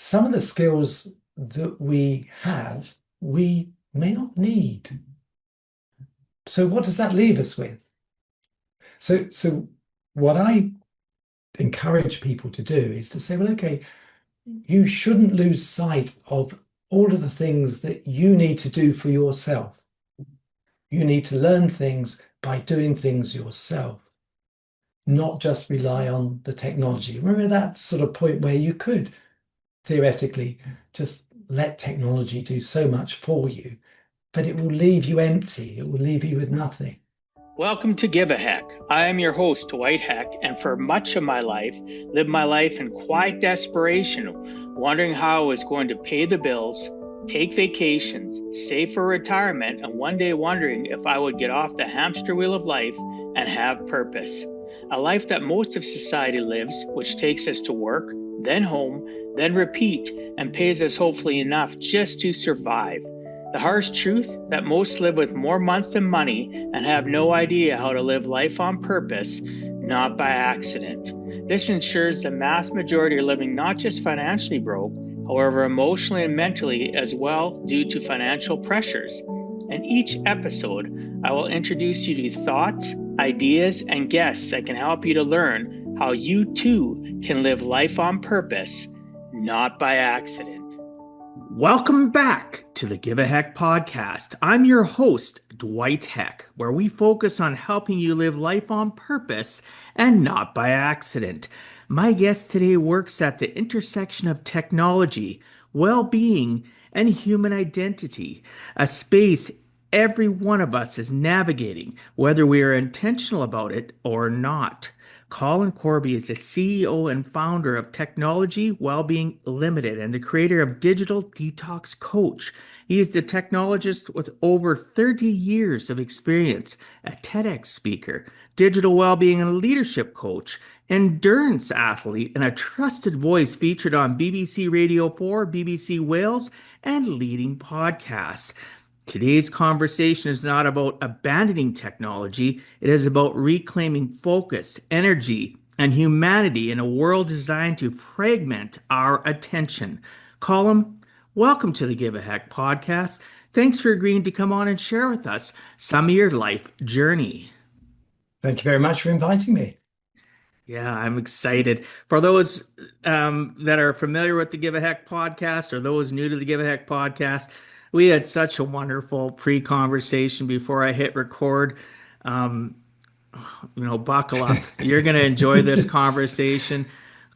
some of the skills that we have, we may not need. So what does that leave us with? So what I encourage people to do is to say, well, okay, you shouldn't lose sight of all of the things that you need to do for yourself. You need to learn things by doing things yourself, not just rely on the technology. We're at that sort of point where you could theoretically just let technology do so much for you, but it will leave you empty. It will leave you with nothing. Welcome to Give a Heck. I am your host, Dwight Heck, and for much of my life, lived my life in quiet desperation, wondering how I was going to pay the bills, take vacations, save for retirement, and one day wondering if I would get off the hamster wheel of life and have purpose. A life that most of society lives, which takes us to work, then home, then repeat, and pays us hopefully enough just to survive. The harsh truth that most live with more months than money and have no idea how to live life on purpose, not by accident. This ensures the mass majority are living not just financially broke, however emotionally and mentally as well due to financial pressures. In each episode, I will introduce you to thoughts, ideas, and guests that can help you to learn how you too can live life on purpose, not by accident. Welcome back to the Give a Heck podcast. I'm your host, Dwight Heck, where we focus on helping you live life on purpose and not by accident. My guest today works at the intersection of technology, well-being, and human identity, a space every one of us is navigating, whether we are intentional about it or not. Colin Corby is the CEO and founder of Technology Wellbeing Limited and the creator of Digital Detox Coach. He is the technologist with over 30 years of experience, a TEDx speaker, digital well-being and leadership coach, endurance athlete, and a trusted voice featured on BBC Radio 4, BBC Wales, and leading podcasts. Today's conversation is not about abandoning technology. It is about reclaiming focus, energy, and humanity in a world designed to fragment our attention. Colin, welcome to the Give a Heck podcast. Thanks for agreeing to come on and share with us some of your life journey. Thank you very much for inviting me. Yeah, I'm excited. For those that are familiar with the Give a Heck podcast or those new to the Give a Heck podcast, we had such a wonderful pre-conversation before I hit record. Buckle up. You're going to enjoy this conversation.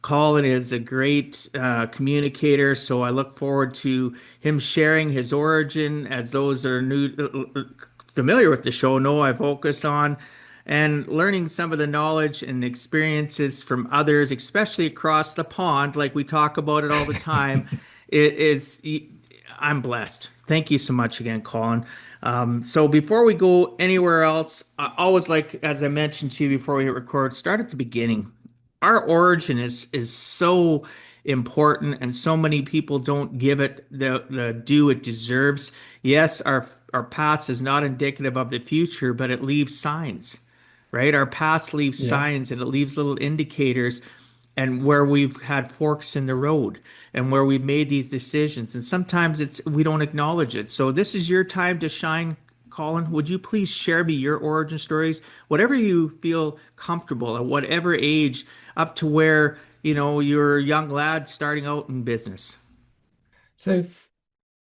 Colin is a great communicator, so I look forward to him sharing his origin. As those that are new, familiar with the show know, I focus on and learning some of the knowledge and experiences from others, especially across the pond, like we talk about it all the time. I'm blessed. Thank you so much again, Colin. So before we go anywhere else, I always like, as I mentioned to you before we hit record, start at the beginning. Our origin is so important, and so many people don't give it the due it deserves. Yes, our past is not indicative of the future, but it leaves signs, right? Our past leaves signs, and it leaves little indicators, and where we've had forks in the road and where we've made these decisions. And sometimes we don't acknowledge it. So this is your time to shine, Colin. Would you please share me your origin stories, whatever you feel comfortable at whatever age, up to where, you're a young lad starting out in business. So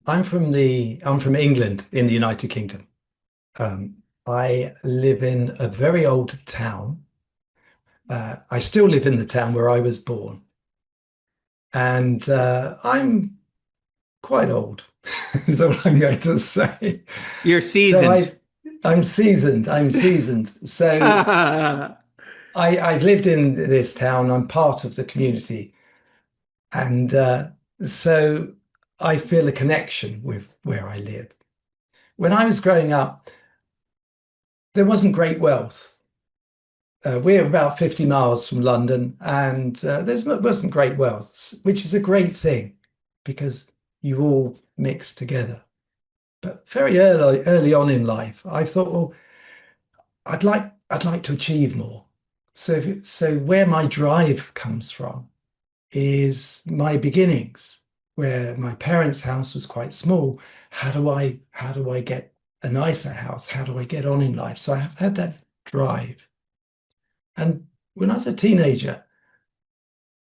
I'm from England in the United Kingdom. I live in a very old town. I still live in the town where I was born, and I'm quite old, is all I'm going to say. You're seasoned. I'm seasoned. I'm seasoned. So I've lived in this town. I'm part of the community, and so I feel a connection with where I live. When I was growing up, there wasn't great wealth. We're about 50 miles from London, and there wasn't great wealth, which is a great thing because you all mix together. But very early on in life, I thought, well, I'd like to achieve more. So where my drive comes from is my beginnings. where my parents' house was quite small. How do I get a nicer house? How do I get on in life? So I have had that drive. And when I was a teenager,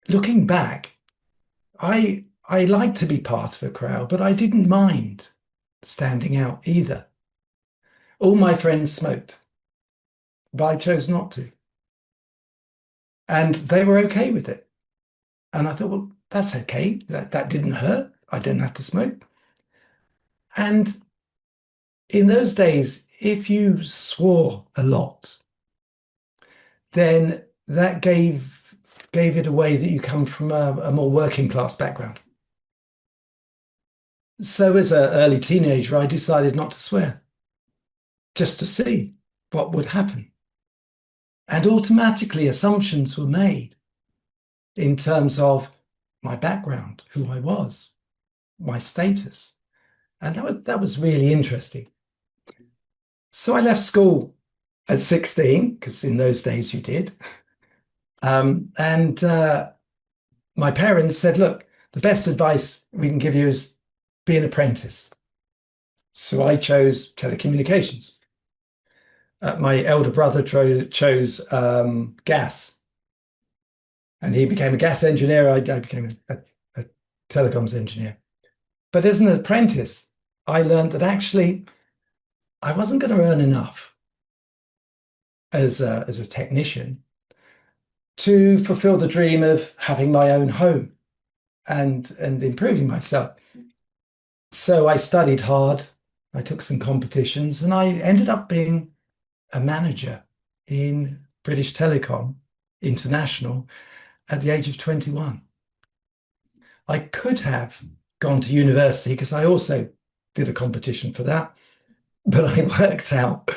looking back, I liked to be part of a crowd, but I didn't mind standing out either. All my friends smoked, but I chose not to. And they were okay with it. And I thought, well, that's okay. That didn't hurt. I didn't have to smoke. And in those days, if you swore a lot, then that gave it away that you come from a more working class background. So as an early teenager, I decided not to swear, just to see what would happen. And automatically assumptions were made in terms of my background, who I was, my status. And that was really interesting. So I left school at 16, because in those days you did. And my parents said, look, the best advice we can give you is be an apprentice. So I chose telecommunications. My elder brother chose gas, and he became a gas engineer. I became a telecoms engineer. But as an apprentice, I learned that actually I wasn't going to earn enough as a technician to fulfill the dream of having my own home and improving myself. So I studied hard. I took some competitions, and I ended up being a manager in British Telecom International at the age of 21. I could have gone to university because I also did a competition for that, but I worked out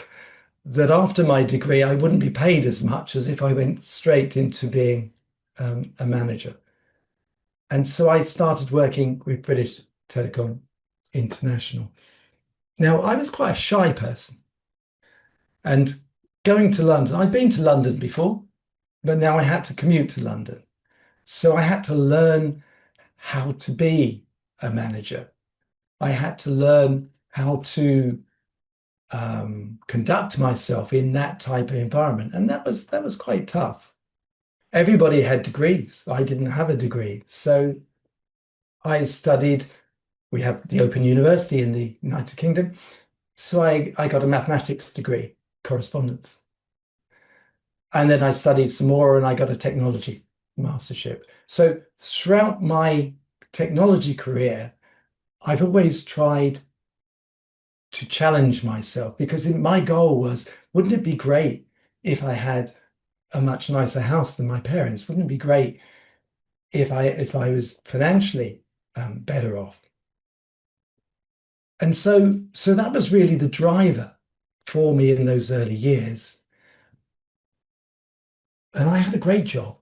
that after my degree, I wouldn't be paid as much as if I went straight into being a manager. And so I started working with British Telecom International. Now, I was quite a shy person, and going to London, I'd been to London before, but now I had to commute to London. So I had to learn how to be a manager. I had to learn how to conduct myself in that type of environment. And that was quite tough. Everybody had degrees. I didn't have a degree. So I studied, we have the Open University in the United Kingdom. So I got a mathematics degree, correspondence. And then I studied some more and I got a technology mastership. So throughout my technology career, I've always tried to challenge myself, because my goal was, wouldn't it be great if I had a much nicer house than my parents? Wouldn't it be great if I was financially better off? And so that was really the driver for me in those early years. And I had a great job.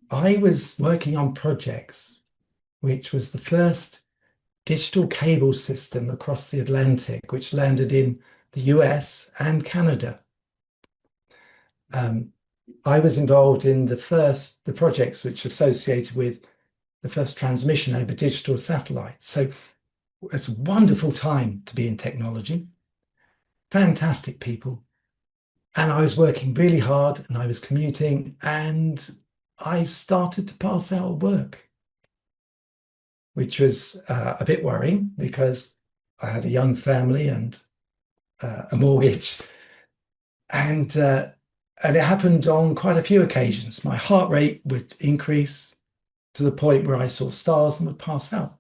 I was working on projects, which was the first digital cable system across the Atlantic, which landed in the US and Canada. I was involved in the projects which are associated with the first transmission over digital satellites. So it's a wonderful time to be in technology, fantastic people. And I was working really hard and I was commuting, and I started to pass out of work, which was a bit worrying because I had a young family and a mortgage. And it happened on quite a few occasions. My heart rate would increase to the point where I saw stars and would pass out.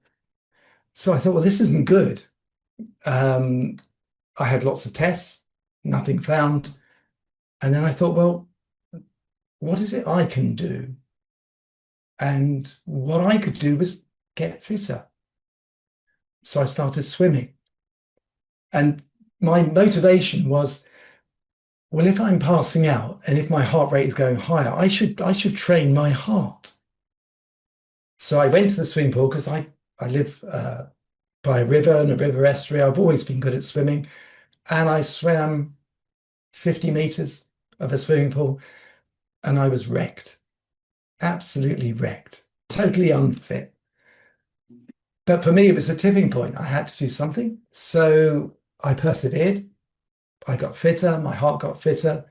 So I thought, well, this isn't good. I had lots of tests, nothing found. And then I thought, well, what is it I can do? And what I could do was get fitter. So I started swimming. And my motivation was, well, if I'm passing out and if my heart rate is going higher, I should train my heart. So I went to the swimming pool because I live by a river and a river estuary. I've always been good at swimming. And I swam 50 meters of a swimming pool and I was wrecked, absolutely wrecked, totally unfit. But for me, it was a tipping point. I had to do something. So I persevered. I got fitter. My heart got fitter.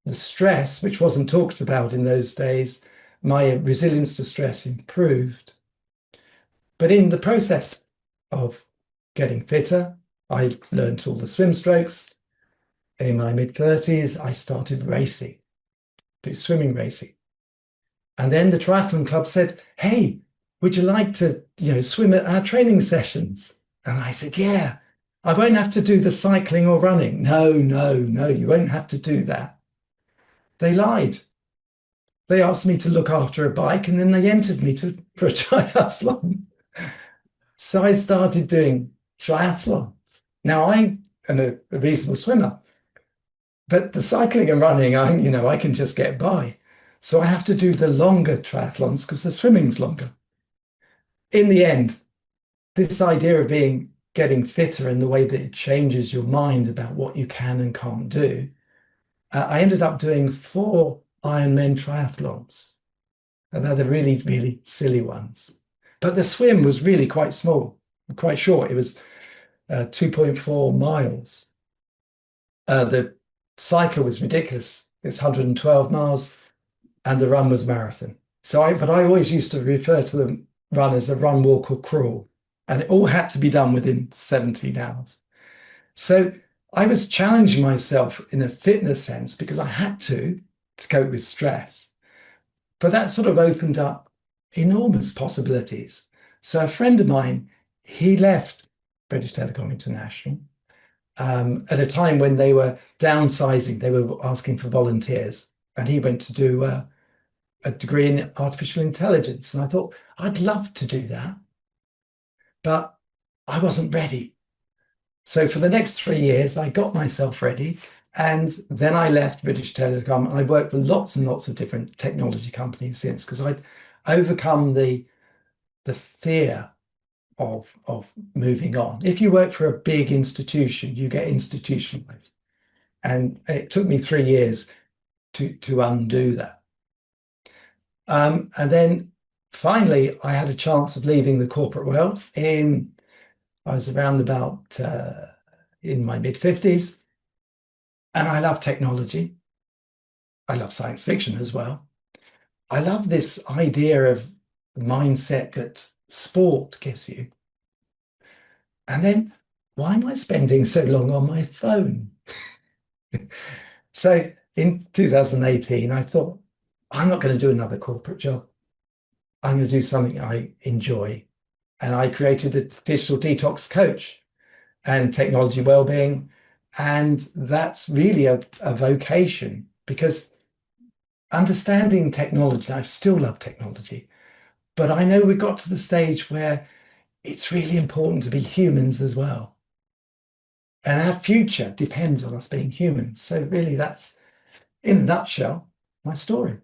The stress, which wasn't talked about in those days, my resilience to stress improved. But in the process of getting fitter, I learned all the swim strokes. In my mid-30s, I started racing, swimming racing. And then the triathlon club said, "Hey, would you like to, swim at our training sessions?" And I said, "Yeah, I won't have to do the cycling or running." "No, no, no, you won't have to do that." They lied. They asked me to look after a bike and then they entered me for a triathlon. So I started doing triathlon. Now I am a reasonable swimmer, but the cycling and running, I can just get by. So I have to do the longer triathlons because the swimming's longer. In the end, this idea of getting fitter and the way that it changes your mind about what you can and can't do, I ended up doing 4 Ironman triathlons. And they're the really, really silly ones. But the swim was really quite small, quite short. It was 2.4 miles. The cycle was ridiculous. It's 112 miles, and the run was marathon. But I always used to refer to the run as a run, walk, or crawl, and it all had to be done within 17 hours. So I was challenging myself in a fitness sense because I had to cope with stress. But that sort of opened up enormous possibilities. So a friend of mine, he left British Telecom International at a time when they were downsizing. They were asking for volunteers, and he went to do a degree in artificial intelligence. And I thought, I'd love to do that, but I wasn't ready. So for the next 3 years, I got myself ready. And then I left British Telecom and I worked for lots and lots of different technology companies since, because I'd overcome the fear of moving on. If you work for a big institution, you get institutionalized. And it took me 3 years to undo that. And then finally, I had a chance of leaving the corporate world I was around about in my mid-50s. And I love technology. I love science fiction as well. I love this idea of mindset that sport gives you. And then, why am I spending so long on my phone? So in 2018, I thought, I'm not going to do another corporate job. I'm going to do something I enjoy. And I created the Digital Detox Coach and Technology Wellbeing. And that's really a vocation, because understanding technology, I still love technology, but I know we got to the stage where it's really important to be humans as well. And our future depends on us being humans. So really that's, in a nutshell, my story.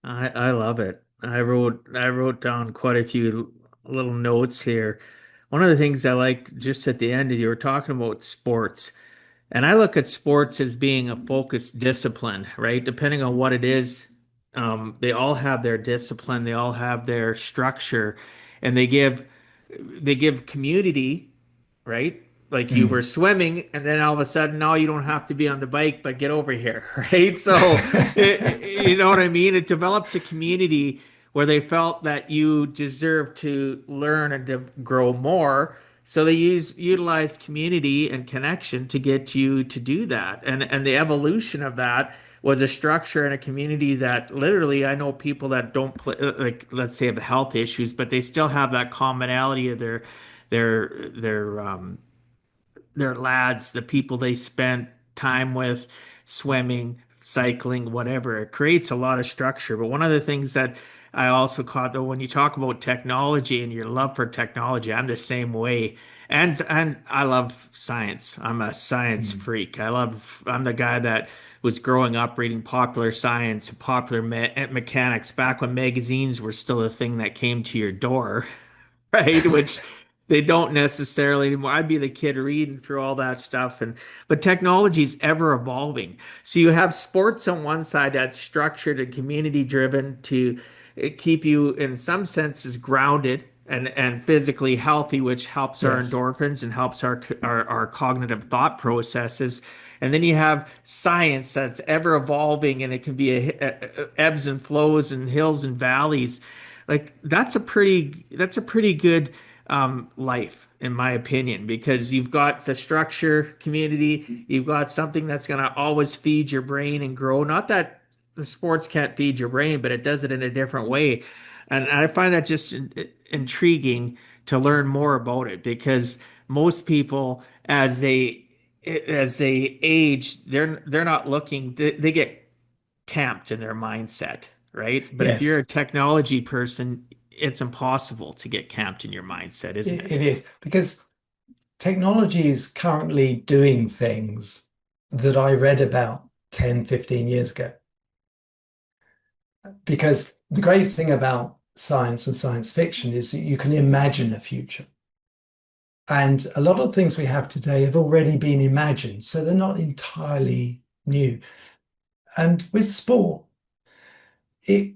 I love it. I wrote down quite a few little notes here. One of the things I liked just at the end is you were talking about sports. And I look at sports as being a focused discipline, right? Depending on what it is, they all have their discipline, they all have their structure, and they give community, right? Like you were Mm. swimming, and then all of a sudden, now you don't have to be on the bike, but get over here, right? So, you know what I mean? It develops a community where they felt that you deserve to learn and to grow more. So they utilized community and connection to get you to do that. And the evolution of that was a structure and a community that literally I know people that don't play, like let's say have health issues, but they still have that commonality of their their lads, the people they spent time with, swimming, cycling, whatever. It creates a lot of structure. But one of the things that I also caught though, when you talk about technology and your love for technology, I'm the same way. And I love science. I'm a science Mm. freak. I'm the guy that was growing up reading popular science, popular mechanics back when magazines were still a thing that came to your door. Right? Which they don't necessarily anymore. I'd be the kid reading through all that stuff, and but technology is ever evolving. So you have sports on one side that's structured and community driven to keep you in some senses grounded and physically healthy, which helps our Yes. endorphins and helps our cognitive thought processes. And then you have science that's ever evolving, and it can be ebbs and flows and hills and valleys. Like that's a pretty good life, in my opinion, because you've got the structure, community, you've got something that's going to always feed your brain and grow. Not that the sports can't feed your brain, but it does it in a different way. And I find that just intriguing to learn more about it, because most people, as they age, they're not looking, they get camped in their mindset, right? But if you're Yes. a technology person, it's impossible to get camped in your mindset, isn't It it? is because technology is currently doing things that I read about 10, 15 years ago. Because the great thing about science and science fiction is that you can imagine a future. And a lot of things we have today have already been imagined, so they're not entirely new. And with sport, it,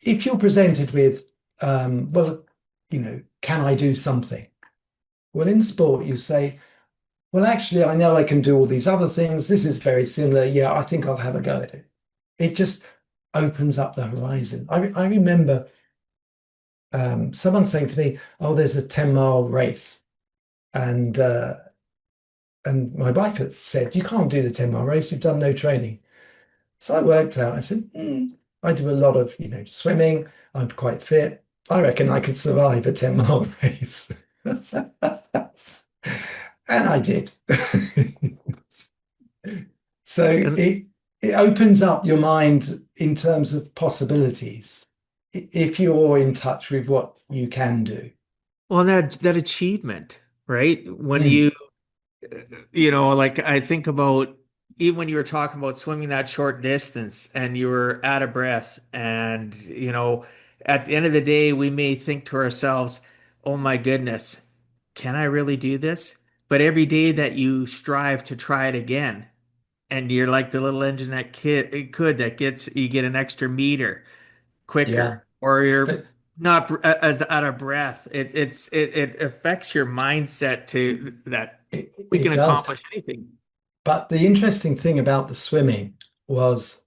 if you're presented with, well, can I do something? Well, in sport, you say, well, actually, I know I can do all these other things. This is very similar. Yeah, I think I'll have a go at it. It just opens up the horizon. I remember someone saying to me, "Oh, there's a 10-mile race," and my wife had said, "You can't do the 10-mile race. You've done no training." So I worked out. I said, I do a lot of swimming. I'm quite fit. I reckon I could survive a 10-mile race." And I did. So And it opens up your mind in terms of possibilities if you're in touch with what you can do. well, that achievement, right? When Mm, like I think about, even when you were talking about swimming that short distance and you were out of breath, and at the end of the day, we may think to ourselves, "Oh my goodness, can I really do this?" But every day that you strive to try it again, and you're like the little engine that gets, you get an extra meter yeah, quicker, or you're but not as out of breath. It affects your mindset to that we it can does. accomplish anything. But the interesting thing about the swimming was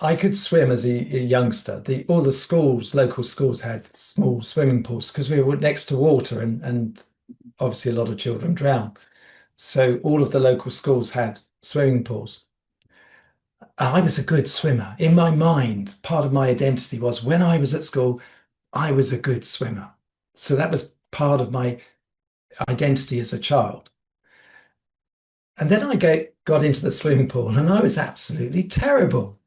I could swim as a youngster. All the schools, local schools, had small swimming pools because we were next to water, and obviously a lot of children drown. So all of the local schools had swimming pools. I was a good swimmer. In my mind, part of my identity was when I was at school, I was a good swimmer. So that was part of my identity as a child. And then got into the swimming pool and I was absolutely terrible.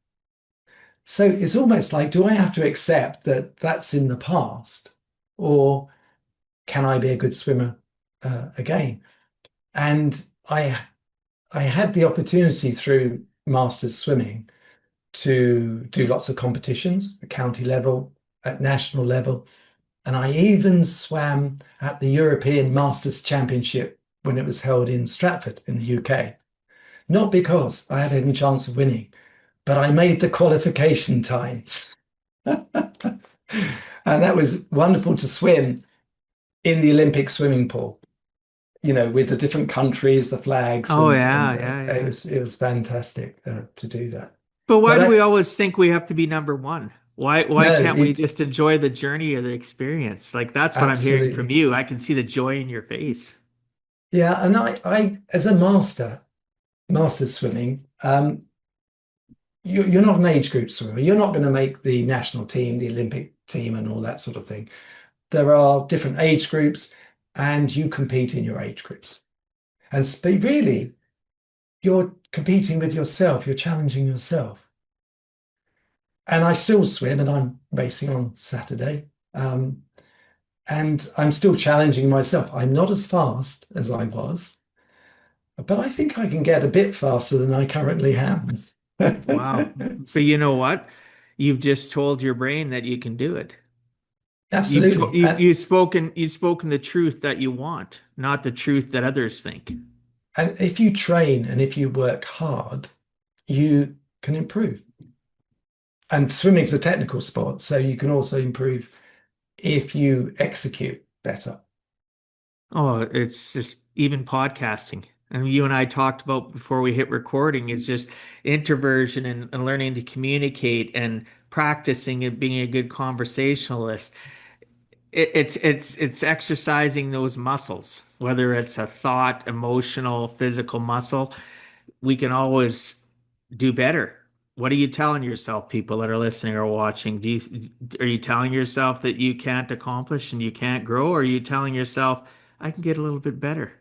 So it's almost like, do I have to accept that that's in the past? Or can I be a good swimmer again? And I had the opportunity through masters swimming to do lots of competitions at county level, at national level. And I even swam at the European Masters Championship when it was held in Stratford in the UK. Not because I had any chance of winning, but I made the qualification times. And that was wonderful to swim in the Olympic swimming pool, with the different countries, the flags, Oh and yeah, yeah, it yeah. was fantastic to do that. But why But do we always think we have to be number one? Why no, can't we just enjoy the journey or the experience? Like that's what I'm hearing from absolutely. you. I can see the joy in your face. Yeah, and I as a master's swimming, you're not an age group swimmer. You're not going to make the national team, the Olympic team, and all that sort of thing. There are different age groups, and you compete in your age groups. And really, you're competing with yourself. You're challenging yourself. And I still swim, and I'm racing on Saturday. And I'm still challenging myself. I'm not as fast as I was, but I think I can get a bit faster than I currently am. Wow. But you know what? You've just told your brain that you can do it. Absolutely. You've spoken the truth that you want, not the truth that others think. And if you train and if you work hard, you can improve. And swimming's a technical sport, so you can also improve if you execute better. Oh, it's just even podcasting. And you and I talked about before we hit recording is just introversion and learning to communicate and practicing and being a good conversationalist. It's exercising those muscles, whether it's a thought, emotional, physical muscle. We can always do better. What are you telling yourself, people that are listening or watching? Are you telling yourself that you can't accomplish and you can't grow? Or are you telling yourself, I can get a little bit better?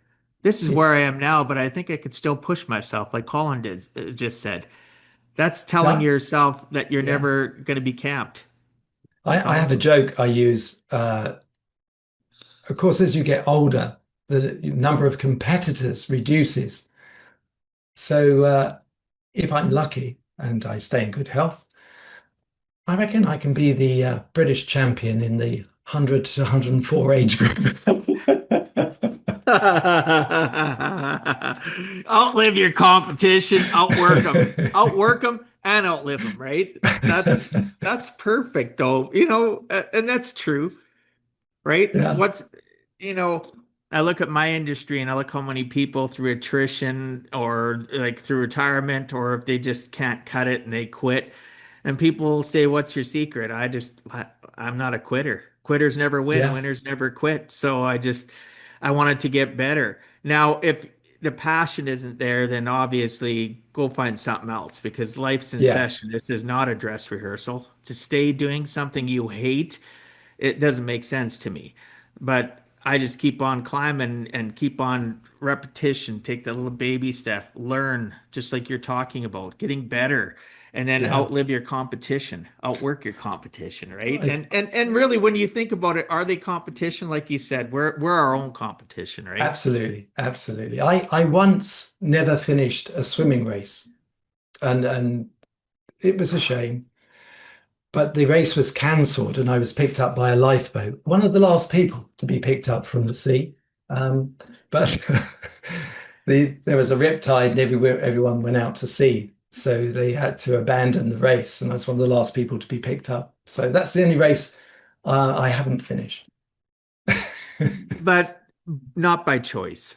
This is where I am now, but I think I could still push myself, like Colin did just said. That's telling So yourself that you're yeah, never going to be camped. That's I have a awesome. joke I use. Of course, as you get older, the number of competitors reduces. So if I'm lucky and I stay in good health, I reckon I can be the British champion in the 100 to 104 age group. Outlive your competition, outwork them, and outlive them. Right? That's perfect, though. And that's true, right? Yeah, I look at my industry and I look how many people through attrition or like through retirement or if they just can't cut it and they quit. And people say, "What's your secret?" I'm not a quitter. Quitters never win, yeah, winners never quit. So I wanted to get better. Now, if the passion isn't there, then obviously go find something else because life's in yeah, session. This is not a dress rehearsal. To stay doing something you hate, it doesn't make sense to me. But I just keep on climbing and keep on repetition, take the little baby step, learn, just like you're talking about, getting better, and then yeah. outlive your competition, outwork your competition, right? I, And really, when you think about it, are they competition? Like you said, we're our own competition, right? absolutely, absolutely. I once never finished a swimming race, and it was a shame. But the race was cancelled, and I was picked up by a lifeboat, one of the last people to be picked up from the sea. But there was a riptide, and everyone went out to sea, so they had to abandon the race, and I was one of the last people to be picked up. So that's the only race I haven't finished. But not by choice.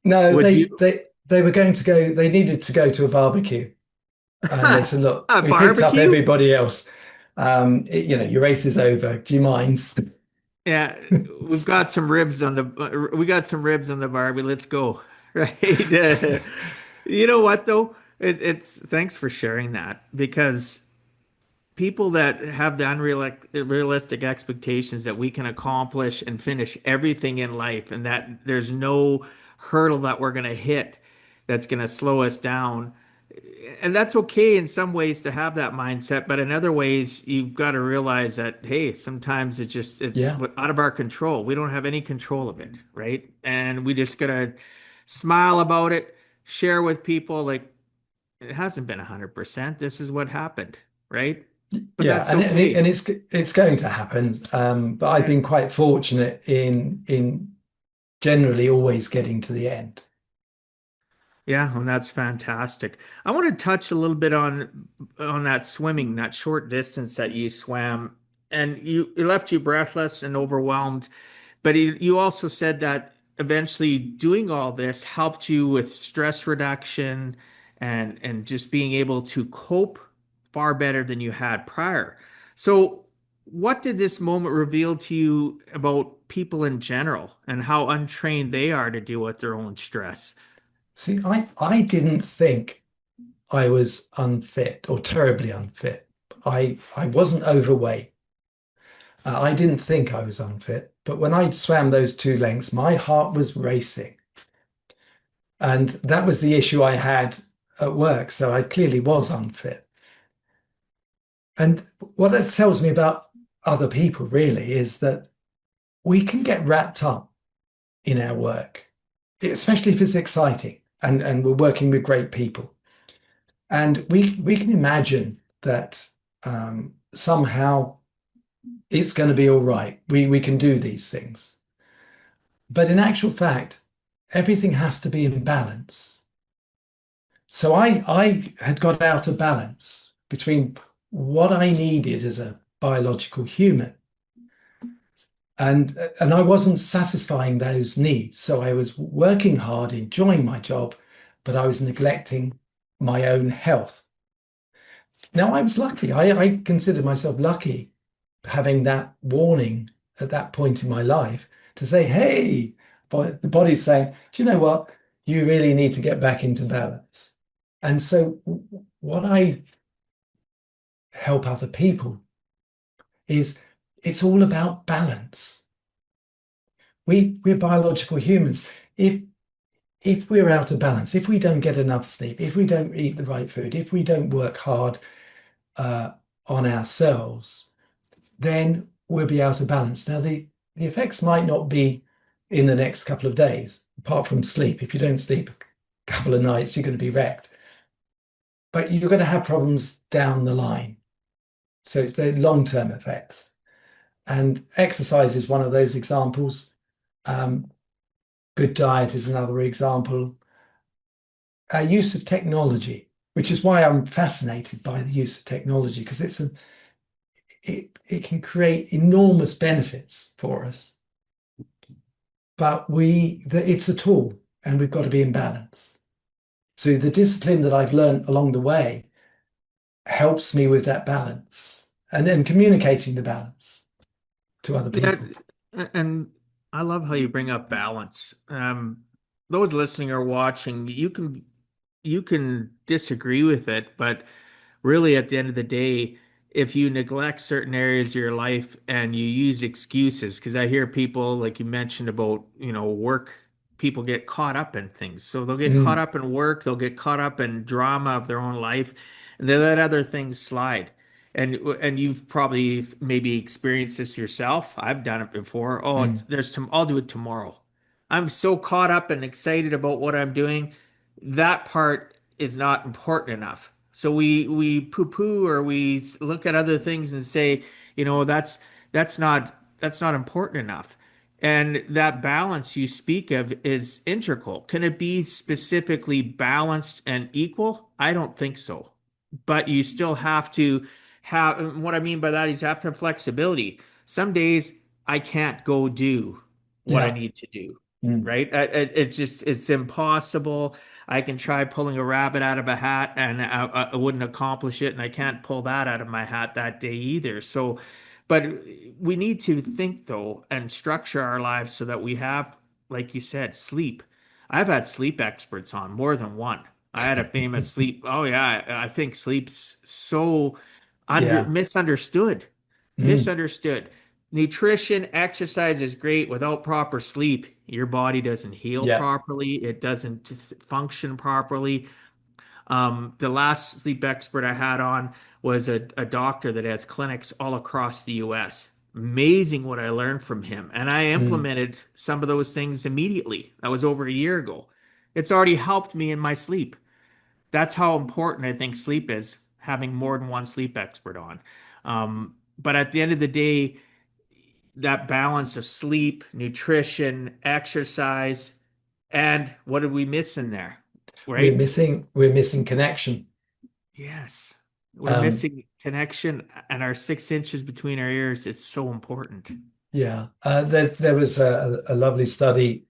No, Would you they were going to go. They needed to go to a barbecue, and they said, "Look, a we picked up barbecue? everybody else. Your race is over. Do you mind?" Yeah, we got some ribs on the barbie. Let's go. Right. You know what though? It's thanks for sharing that because people that have the unrealistic expectations that we can accomplish and finish everything in life and that there's no hurdle that we're going to hit that's going to slow us down. And that's okay in some ways to have that mindset, but in other ways, you've got to realize that, hey, sometimes it's Yeah, out of our control. We don't have any control of it, right? And we just gotta smile about it, share with people like it hasn't been 100%. This is what happened, right? But yeah, that's okay. and it's going to happen. But I've Yeah. been quite fortunate in generally always getting to the end. Yeah, and that's fantastic. I want to touch a little bit on that swimming, that short distance that you swam, and it left you breathless and overwhelmed. But you also said that eventually doing all this helped you with stress reduction and just being able to cope far better than you had prior. So, what did this moment reveal to you about people in general and how untrained they are to deal with their own stress? See, I didn't think I was unfit or terribly unfit. I wasn't overweight. I didn't think I was unfit, but when I swam those two lengths, my heart was racing. And that was the issue I had at work. So I clearly was unfit. And what that tells me about other people really is that we can get wrapped up in our work, especially if it's exciting and we're working with great people. And we can imagine that somehow it's going to be all right. We can do these things. But in actual fact, everything has to be in balance. So I had got out of balance between what I needed as a biological human And I wasn't satisfying those needs. So I was working hard, enjoying my job, but I was neglecting my own health. Now I was lucky. I consider myself lucky having that warning at that point in my life to say, hey, but the body's saying, do you know what? You really need to get back into balance. And so what I help other people is it's all about balance. We're biological humans. If we're out of balance, if we don't get enough sleep, if we don't eat the right food, if we don't work hard uh, on ourselves, then we'll be out of balance. Now, the effects might not be in the next couple of days, apart from sleep. If you don't sleep a couple of nights, you're going to be wrecked. But you're going to have problems down the line. So it's the long-term effects. And exercise is one of those examples. Um, Good diet is another example. Our use of technology, which is why I'm fascinated by the use of technology, because it can create enormous benefits for us. But it's a tool, and we've got to be in balance. So the discipline that I've learned along the way helps me with that balance, and then communicating the balance to other Yeah, people. and I love how you bring up balance. Those listening or watching, you can disagree with it, but really at the end of the day, if you neglect certain areas of your life and you use excuses, because I hear people like you mentioned about, work, people get caught up in things. So they'll get caught Mm, up in work, they'll get caught up in drama of their own life, and they let other things slide. And you've probably maybe experienced this yourself. I've done it before. Oh, mm. I'll do it tomorrow. I'm so caught up and excited about what I'm doing. That part is not important enough. So we poo-poo or we look at other things and say, that's not important enough. And that balance you speak of is integral. Can it be specifically balanced and equal? I don't think so. But you still have to have, what I mean by that is you have to have flexibility. Some days I can't go do what I Yeah. need to do, Mm. right? It's impossible. I can try pulling a rabbit out of a hat and I wouldn't accomplish it. And I can't pull that out of my hat that day either. So, but we need to think though and structure our lives so that we have, like you said, sleep. I've had sleep experts on more than one. I had a famous sleep. Oh yeah, I think sleep's so under Yeah. misunderstood. Mm. Misunderstood. Nutrition, exercise is great. Without proper sleep, your body doesn't heal Yeah. properly. It doesn't function properly. The last sleep expert I had on was a doctor that has clinics all across the US. Amazing what I learned from him. And I Mm. implemented some of those things immediately. That was over a year ago. It's already helped me in my sleep. That's how important I think sleep is, having more than one sleep expert on. But at the end of the day, that balance of sleep, nutrition, exercise, and what did we miss in there? Right? We're missing connection. Yes. We're Um, missing connection and our 6 inches between our ears. It's so important. yeah. There was a lovely study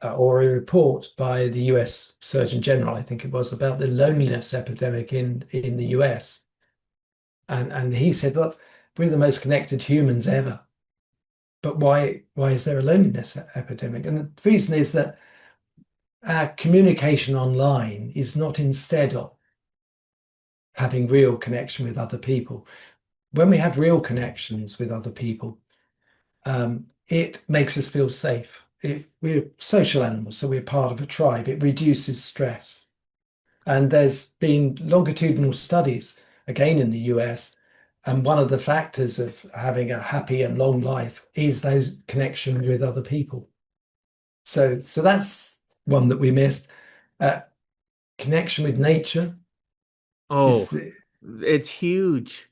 or a report by the US Surgeon General, I think it was, about the loneliness epidemic in the US. And he said, look, we're the most connected humans ever. But why is there a loneliness epidemic? And the reason is that our communication online is not instead of having real connection with other people. When we have real connections with other people, it makes us feel safe. We're social animals, so we're part of a tribe. It reduces stress. And there's been longitudinal studies, again in the US, and one of the factors of having a happy and long life is those connections with other people. So that's one that we missed. Uh, Connection with nature is Oh, it's huge.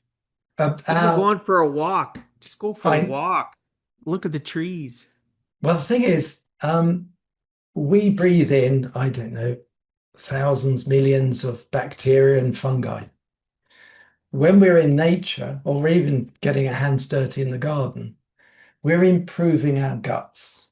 Even our going for a walk. Just go for a I walk. Look at the trees. well, the thing is, we breathe in, I don't know, thousands, millions of bacteria and fungi. When we're in nature, or even getting our hands dirty in the garden, we're improving our guts.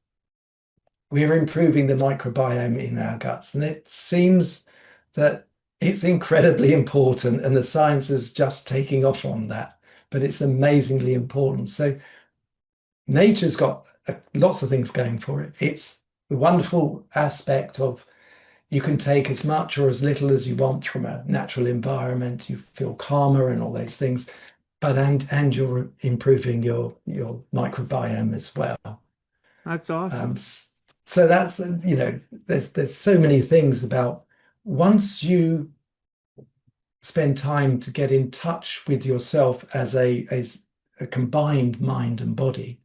We're improving the microbiome in our guts. And it seems that it's incredibly important, and the science is just taking off on that, but it's amazingly important. So nature's got lots of things going for it. It's the wonderful aspect of you can take as much or as little as you want from a natural environment. You feel calmer and all those things, but and you're improving your microbiome as well. That's awesome. So that's, there's so many things about once you spend time to get in touch with yourself as a combined mind and body,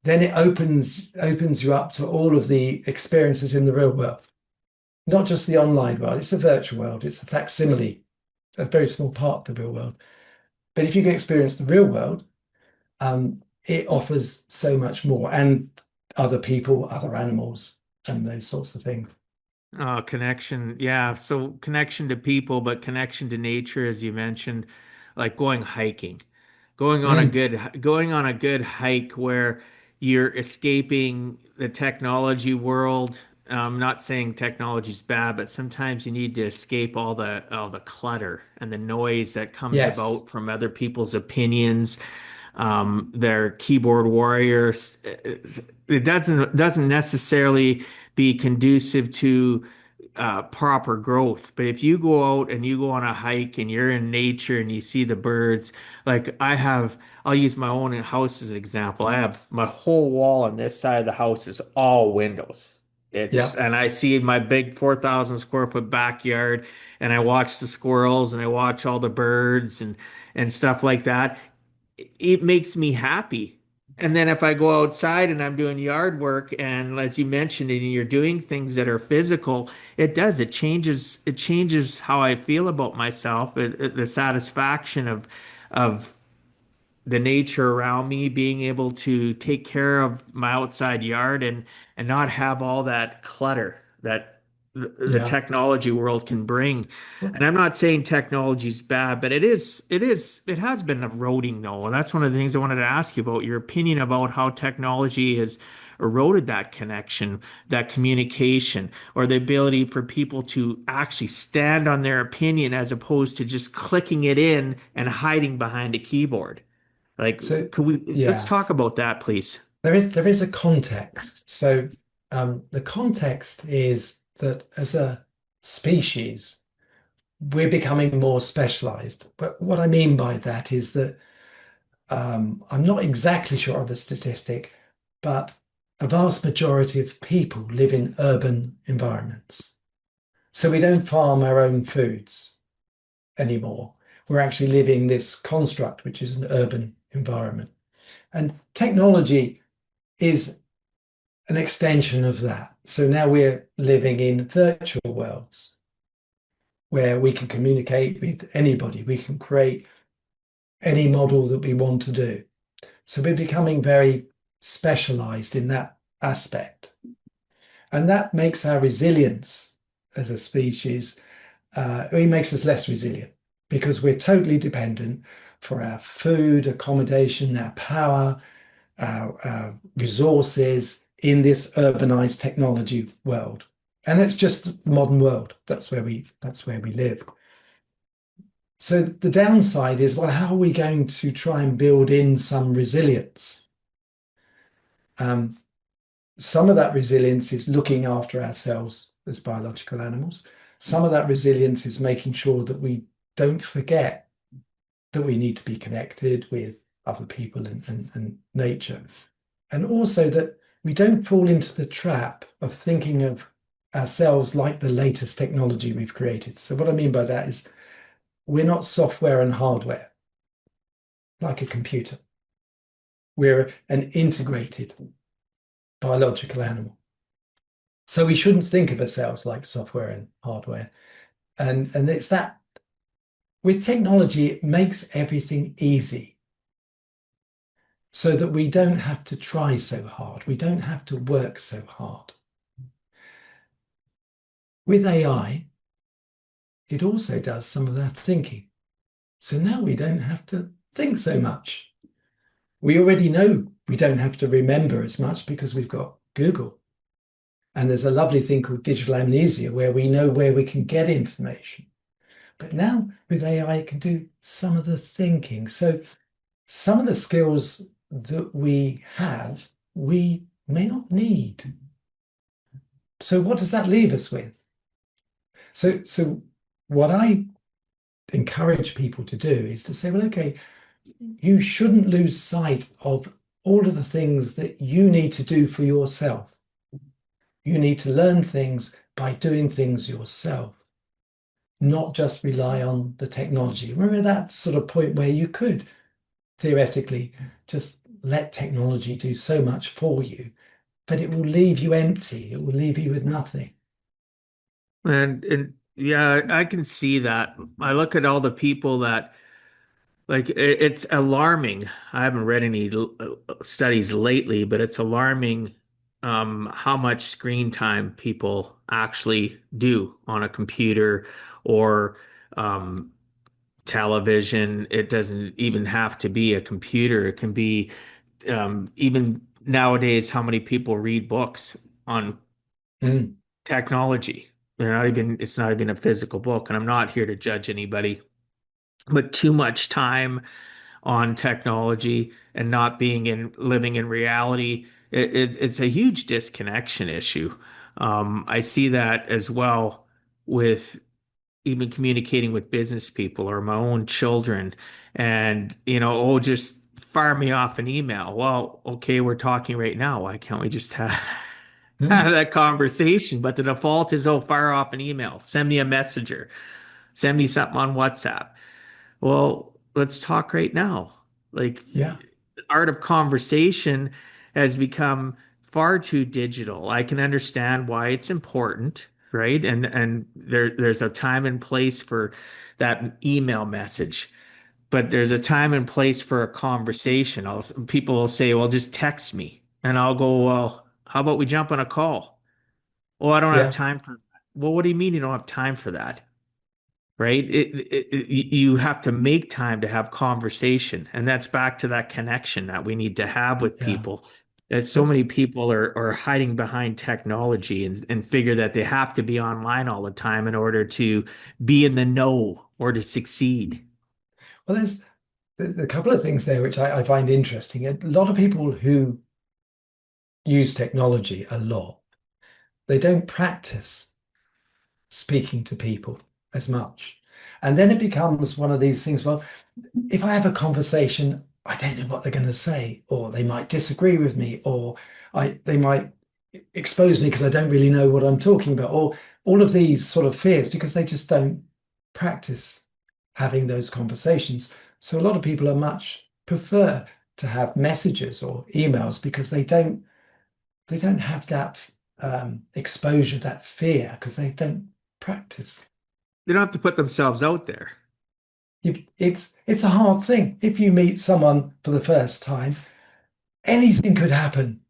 then it opens you up to all of the experiences in the real world, not just the online world. It's a virtual world. It's a facsimile, a very small part of the real world. But if you can experience the real world, it offers so much more, and other people, other animals, and those sorts of things. Connection. Yeah. So connection to people, but connection to nature, as you mentioned, like going hiking, Mm, going on a good hike where you're escaping the technology world. I'm not saying technology's bad, but sometimes you need to escape all the clutter and the noise that comes yes. about from other people's opinions, their keyboard warriors. It doesn't necessarily be conducive to proper growth. But if you go out and you go on a hike and you're in nature and you see the birds, like I'll use my own house as an example. I have my whole wall on this side of the house is all windows. Yeah. And I see my big 4,000 square foot backyard, and I watch the squirrels and I watch all the birds and stuff like that. It makes me happy. And then if I go outside and I'm doing yard work, and as you mentioned, and you're doing things that are physical, it changes how I feel about myself, the satisfaction of the nature around me, being able to take care of my outside yard and not have all that clutter that the Yeah. technology world can bring. Well, And I'm not saying technology is bad, but it has been eroding though. And that's one of the things I wanted to ask you about, your opinion about how technology has eroded that connection, that communication, or the ability for people to actually stand on their opinion as opposed to just clicking it in and hiding behind a keyboard. Like, so let's yeah, talk about that, please. there is a context. So the context is that as a species, we're becoming more specialized. But what I mean by that is that I'm not exactly sure of the statistic, but a vast majority of people live in urban environments. So we don't farm our own foods anymore. We're actually living this construct, which is an urban environment. And technology is an extension of that. So now we're living in virtual worlds where we can communicate with anybody. We can create any model that we want to do. So we're becoming very specialized in that aspect. And that makes our resilience as a species, it makes us less resilient because we're totally dependent for our food, accommodation, our power, our resources in this urbanized technology world. And it's just the modern world. That's where we live. So the downside is, well, how are we going to try and build in some resilience? Um, some of that resilience is looking after ourselves as biological animals. Some of that resilience is making sure that we don't forget that we need to be connected with other people and nature. And also that we don't fall into the trap of thinking of ourselves like the latest technology we've created. So what I mean by that is we're not software and hardware like a computer. We're an integrated biological animal. So we shouldn't think of ourselves like software and hardware. And it's that with technology, it makes everything easy so that we don't have to try so hard. We don't have to work so hard. With AI, it also does some of that thinking. So now we don't have to think so much. We already know we don't have to remember as much because we've got Google. And there's a lovely thing called digital amnesia where we know where we can get information. But now with AI, it can do some of the thinking. So some of the skills that we have, we may not need. So what does that leave us with? So what I encourage people to do is to say, well, okay, you shouldn't lose sight of all of the things that you need to do for yourself. You need to learn things by doing things yourself, not just rely on the technology. Remember that sort of point where you could theoretically just let technology do so much for you, but it will leave you empty. It will leave you with nothing. And yeah, I can see that. I look at all the people that it's alarming. I haven't read any studies lately, but it's alarming how much screen time people actually do on a computer or um, television. It doesn't even have to be a computer. It can be even nowadays how many people read books on Mm, technology. It's not even a physical book, and I'm not here to judge anybody, but too much time on technology and not being in living in reality, it's a huge disconnection issue. I see that as well with even communicating with business people or my own children, and oh, just fire me off an email. Well, okay, we're talking right now. Why can't we just have mm, have that conversation? But the default is, oh, fire off an email, send me a messenger, send me something on WhatsApp. Well, let's talk right now. Like, yeah, the art of conversation has become far too digital. I can understand why it's important, right? And there's a time and place for that email message, but there's a time and place for a conversation. People will say, "Well, just text me," and I'll go, "Well, how about we jump on a call?" "Oh, I don't have yeah. time for that." Well, what do you mean you don't have time for that? Right? You have to make time to have conversation, and that's back to that connection that we need to have with Yeah. people. That so But many people are hiding behind technology and figure that they have to be online all the time in order to be in the know or to succeed. well, there's a couple of things there which I find interesting. A lot of people who use technology a lot, they don't practice speaking to people as much. And then it becomes one of these things, well, if I have a conversation, I don't know what they're going to say, or they might disagree with me, or they might expose me because I don't really know what I'm talking about, or all of these sort of fears because they just don't practice having those conversations. So a lot of people are much prefer to have messages or emails because they don't have that exposure, that fear, because they don't practice. They don't have to put themselves out there. It's a hard thing. If you meet someone for the first time, anything could happen.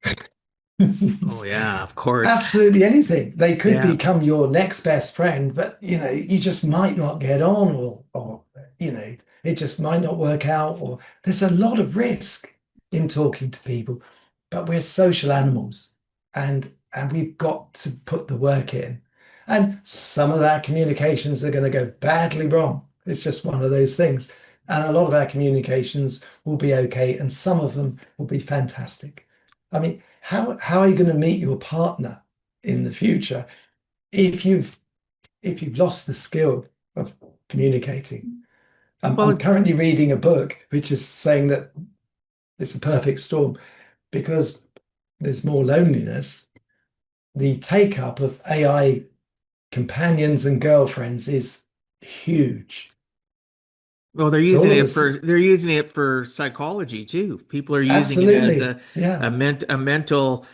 Oh yeah, of course. Absolutely anything. They could Yeah. become your next best friend, but you just might not get on, or it just might not work out, or there's a lot of risk in talking to people. But we're social animals, and we've got to put the work in. And some of our communications are going to go badly wrong. It's just one of those things. And a lot of our communications will be okay, and some of them will be fantastic. I mean, how are you going to meet your partner in the future if you've lost the skill of communicating? I'm Well, currently reading a book which is saying that it's a perfect storm because there's more loneliness. The take up of AI companions and girlfriends is huge. well, So all of us, they're using it for psychology too. People are using it as absolutely, yeah, a mental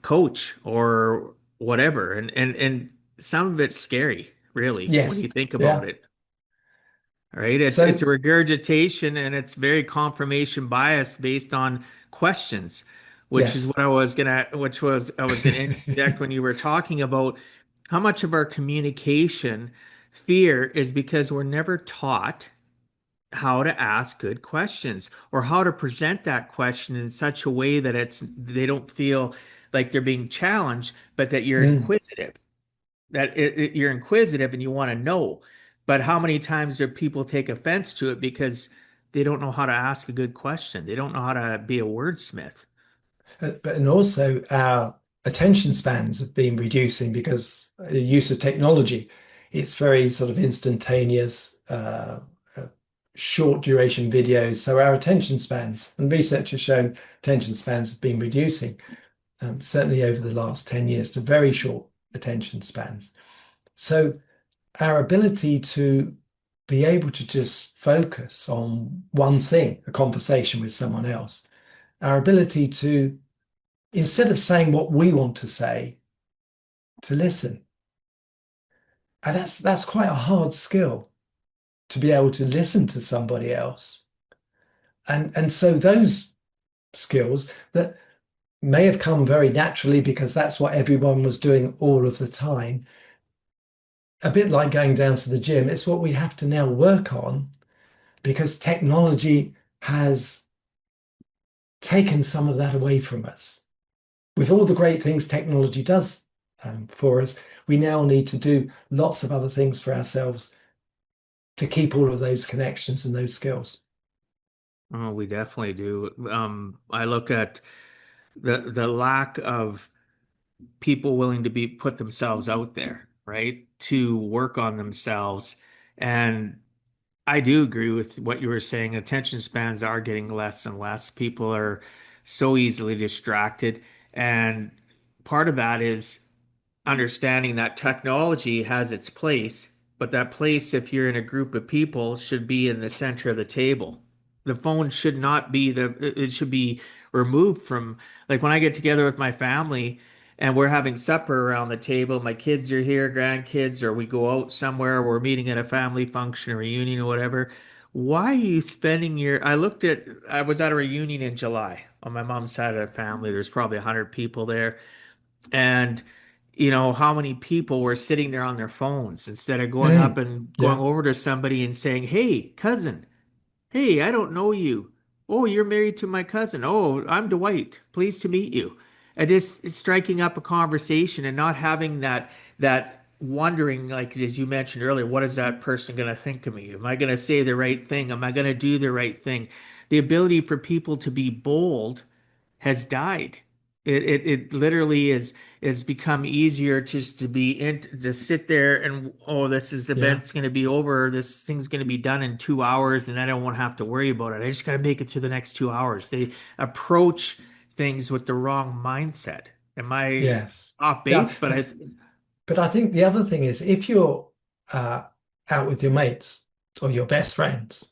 coach or whatever, and some of it's scary, really, when you yes, think about yeah. it. Right? It's So a regurgitation and it's very confirmation bias based on questions, which is yes, what I was gonna interject when you were talking about how much of our communication fear is because we're never taught how to ask good questions or how to present that question in such a way that they don't feel like they're being challenged, but that you're Mm. inquisitive, you're inquisitive and you want to know. But how many times do people take offense to it because they don't know how to ask a good question? They don't know how to be a wordsmith. But and also our attention spans have been reducing because the use of technology, it's very sort of instantaneous, short duration videos. So our attention spans, and research has shown attention spans have been reducing, certainly over the last 10 years to very short attention spans. So our ability to be able to just focus on one thing, a conversation with someone else, our ability to, instead of saying what we want to say, to listen. And that's quite a hard skill to be able to listen to somebody else. And so those skills that may have come very naturally because that's what everyone was doing all of the time, a bit like going down to the gym, it's what we have to now work on because technology has taken some of that away from us. With all the great things technology does for us, we now need to do lots of other things for ourselves to keep all of those connections and those skills. Oh, we definitely do. I look at the lack of people willing to be put themselves out there, right? To work on themselves. And I do agree with what you were saying. Attention spans are getting less and less. People are so easily distracted. And part of that is understanding that technology has its place, but that place, if you're in a group of people, should be in the center of the table. The phone should not be it should be removed from, like when I get together with my family and we're having supper around the table, my kids are here, grandkids, or we go out somewhere, we're meeting at a family function, a reunion or whatever. Why are you spending I was at a reunion in July on my mom's side of the family. There's probably 100 people there. And how many people were sitting there on their phones instead of going up Mm, and going yeah, over to somebody and saying, "Hey, cousin, hey, I don't know you. Oh, you're married to my cousin. Oh, I'm Dwight. Pleased to meet you." And just striking up a conversation and not having that wondering, like as you mentioned earlier, what is that person going to think of me? Am I going to say the right thing? Am I going to do the right thing? The ability for people to be bold has died. It literally is become easier just to be in to sit there and, oh, this yeah, event's going to be over, this thing's going to be done in 2 hours and I don't want to have to worry about it. I just got to make it through the next 2 hours. They approach things with the wrong mindset. Am I yes, off yeah. base? But I But I think the other thing is if you're uh, out with your mates or your best friends,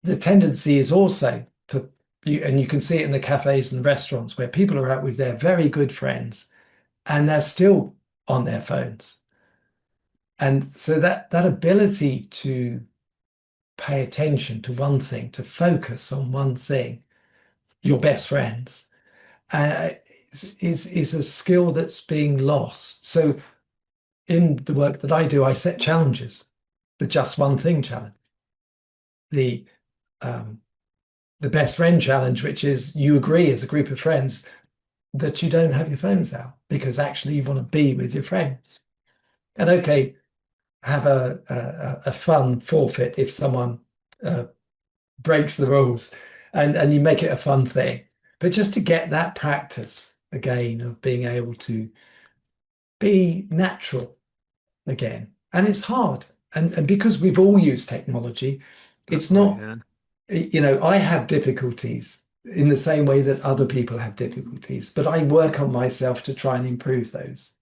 the tendency is also for you, and you can see it in the cafes and restaurants where people are out with their very good friends and they're still on their phones. And so that ability to pay attention to one thing, to focus on one thing, your best friends, uh, is a skill that's being lost. So in the work that I do, I set challenges, the just one thing challenge, the um, the best friend challenge, which is you agree as a group of friends that you don't have your phones out because actually you want to be with your friends. And okay, have a fun forfeit if someone uh, breaks the rules and you make it a fun thing. But just to get that practice again of being able to be natural again. And it's hard. And because we've all used technology, it's oh not, yeah. I have difficulties in the same way that other people have difficulties, but I work on myself to try and improve those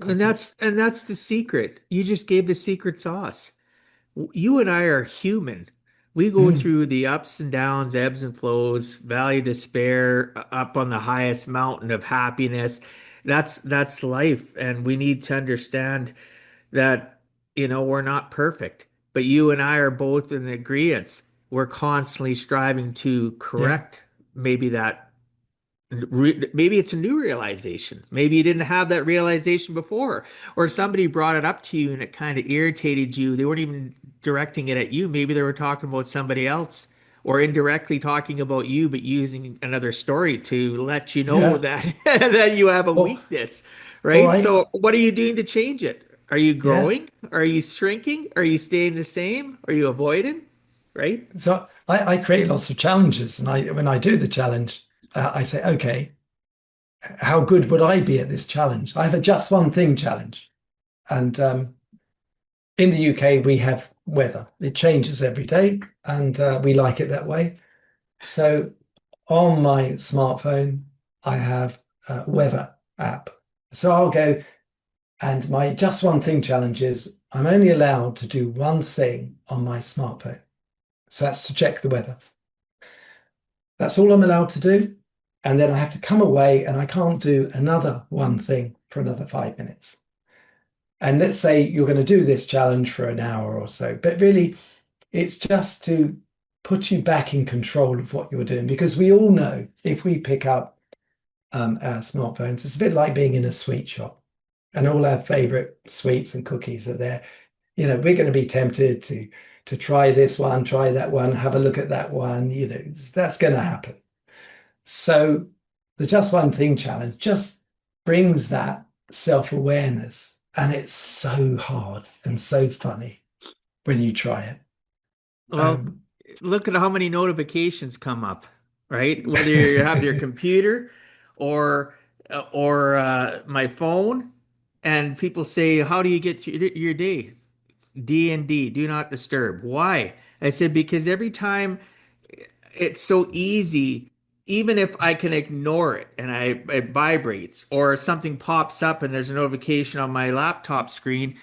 And difficulties. that's the secret. You just gave the secret sauce. You and I are human. We go Mm, through the ups and downs, ebbs and flows, valley of despair, up on the highest mountain of happiness. That's life, and we need to understand that we're not perfect, but you and I are both in agreement. We're constantly striving to yeah. correct maybe that maybe it's a new realization. Maybe you didn't have that realization before, or somebody brought it up to you and it kind of irritated you. They weren't even directing it at you. Maybe they were talking about somebody else or indirectly talking about you, but using another story to let you know Yeah. that that you have a Or, weakness, or right? I, So what are you doing to change it? Are you yeah. growing? Are you shrinking? Are you staying the same? Are you avoiding? Right? So I create lots of challenges, and when I do the challenge, I say, okay, how good would I be at this challenge? I have a just one thing challenge, and in the UK we have weather. It changes every day, and we like it that way. So on my smartphone, I have a weather app. So I'll go, and my just one thing challenge is I'm only allowed to do one thing on my smartphone. So that's to check the weather. That's all I'm allowed to do. And then I have to come away and I can't do another one thing for another 5 minutes. And let's say you're going to do this challenge for an hour or so, but really it's just to put you back in control of what you're doing. Because we all know if we pick up our smartphones, it's a bit like being in a sweet shop and all our favorite sweets and cookies are there. We're going to be tempted to try this one, try that one, have a look at that one. That's going to happen. So the just one thing challenge just brings that self-awareness, and it's so hard and so funny when you try it. Well, Um, look at how many notifications come up, right? Whether you have your computer or my phone, and people say, "How do you get through your day?" D and D, do not disturb. Why? I said because every time it's so easy, even if I can ignore it and it vibrates or something pops up and there's a notification on my laptop screen,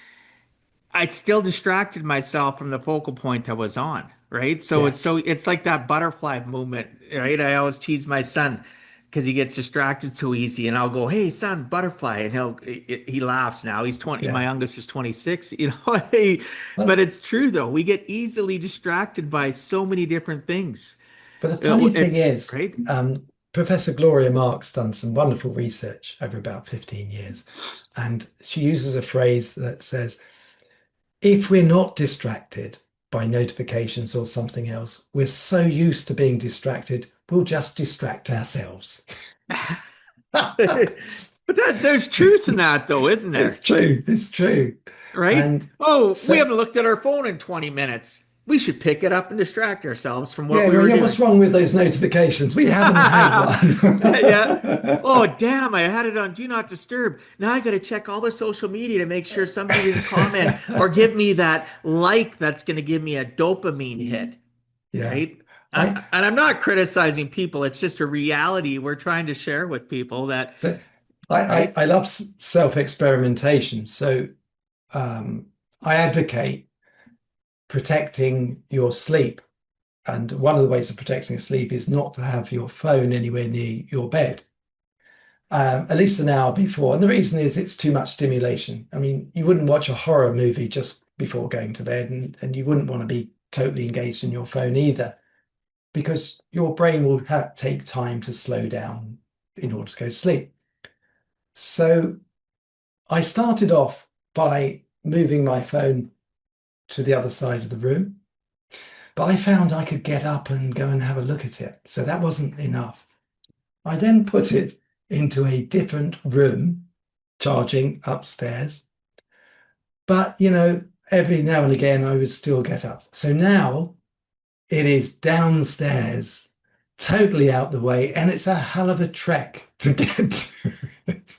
I still distracted myself from the focal point I was on, right? yes, It's like that butterfly movement, right? I always tease my son because he gets distracted so easy, and I'll go, "Hey, son, butterfly," and he laughs now. He's 20, my yeah. youngest is 26, you know. But But it's true though. We get easily distracted by so many different things. but the funny thing It's is, right. Professor Gloria Mark's done some wonderful research over about 15 years, and she uses a phrase that says, if we're not distracted by notifications or something else, we're so used to being distracted, we'll just distract ourselves. But there's truth in that though, isn't It's there? true. It's true. Right? And Oh, we so, haven't looked at our phone in 20 minutes. We should pick it up and distract ourselves from what yeah, we well, were yeah, what's doing. wrong with those notifications? We haven't had Yeah. Oh, one. damn, I had it on Do Not Disturb. Now I got to check all the social media to make sure somebody didn't comment or give me that like that's going to give me a dopamine hit. Yeah. Right? I And I'm not criticizing people. It's just a reality we're trying to share with people that, so I right? love self-experimentation. So um, I advocate protecting your sleep. And one of the ways of protecting sleep is not to have your phone anywhere near your bed, at least an hour before. And the reason is it's too much stimulation. I mean, you wouldn't watch a horror movie just before going to bed, and you wouldn't want to be totally engaged in your phone either, because your brain will take time to slow down in order to go to sleep. So I started off by moving my phone to the other side of the room, but I found I could get up and go and have a look at it. So that wasn't enough. I then put it into a different room, charging upstairs. But, every now and again I would still get up. So now it is downstairs, totally out the way, and it's a hell of a trek to get to it.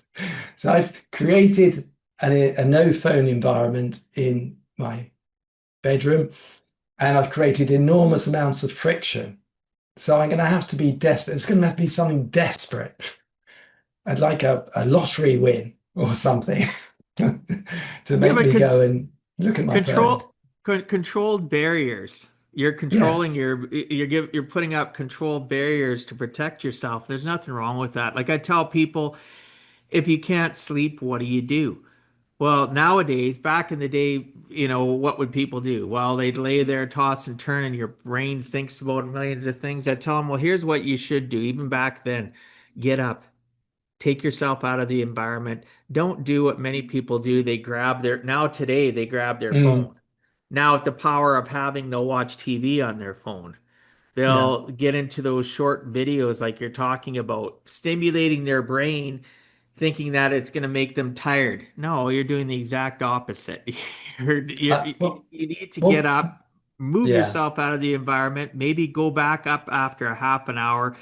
So I've created a no phone environment in my bedroom, and I've created enormous amounts of friction. So I'm going to have to be desperate. It's going to have to be something desperate. I'd like a lottery win or something to Yeah, make but me go and look at my phone. controlled barriers. You're controlling Yes. you're putting up controlled barriers to protect yourself. There's nothing wrong with that. Like I tell people, if you can't sleep, what do you do? Well, nowadays, back in the day, what would people do? Well, they'd lay there, toss and turn, and your brain thinks about millions of things. I tell them, well, here's what you should do, even back then. Get up, take yourself out of the environment. Don't do what many people do. Today they grab their Mm, phone. Now, with the power of having, they'll watch TV on their phone. yeah. They'll get into those short videos like you're talking about, stimulating their brain, thinking that it's going to make them tired. No, you're doing the exact opposite. Well, You need to get well, up, move yeah, yourself out of the environment, maybe go back up after a half an hour.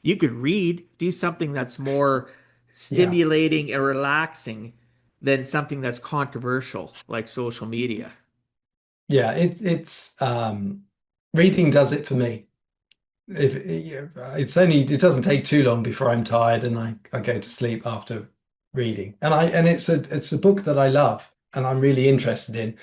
You could read, do something that's more yeah, stimulating and relaxing than something that's controversial like social media. yeah. It's reading does it for me. If it doesn't take too long before I'm tired and I go to sleep after reading. And it's a book that I love and I'm really interested in,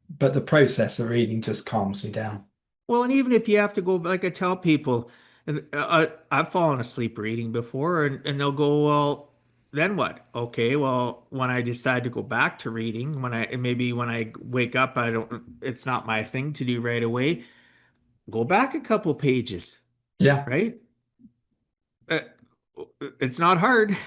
but the process of reading just calms me down. Well, and even if you have to go, like I tell people, and I've fallen asleep reading before, and they'll go, well, then what? Okay, well, when I decide to go back to reading, when I wake up, it's not my thing to do right away. Go back a couple pages, Yeah. right? Uh, it's not hard,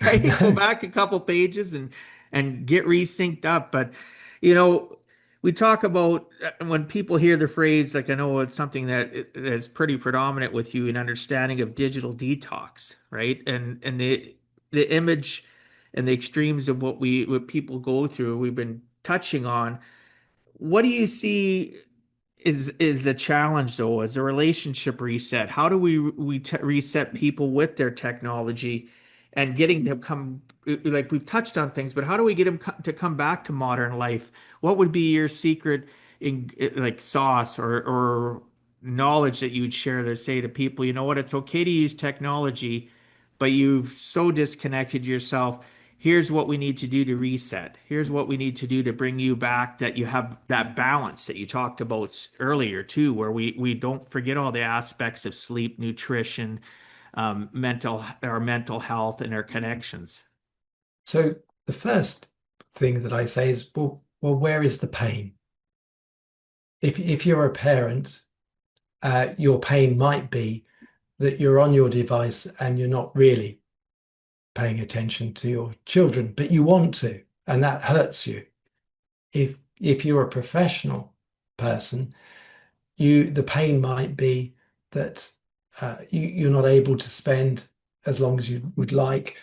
right? Go No. back a couple pages and get resynced up. But you know, we talk about when people hear the phrase, like I know it's something is pretty predominant with you in understanding of digital detox, right? And the image and the extremes of what people go through, we've been touching on. What do you see is the challenge though as a relationship reset? How do we reset people with their technology and getting them come, like we've touched on things, but how do we get them to come back to modern life? What would be your secret in like sauce or knowledge that you would share to say to people, you know what, it's okay to use technology, but you've so disconnected yourself. Here's what we need to do to reset. Here's what we need to do to bring you back, that you have that balance that you talked about earlier too, where we don't forget all the aspects of sleep, nutrition, our mental health and our connections. So the first thing that I say is, well, where is the pain? If you're a parent, your pain might be that you're on your device and you're not really paying attention to your children, but you want to, and that hurts you. If you're a professional person, the pain might be that you're not able to spend as long as you would like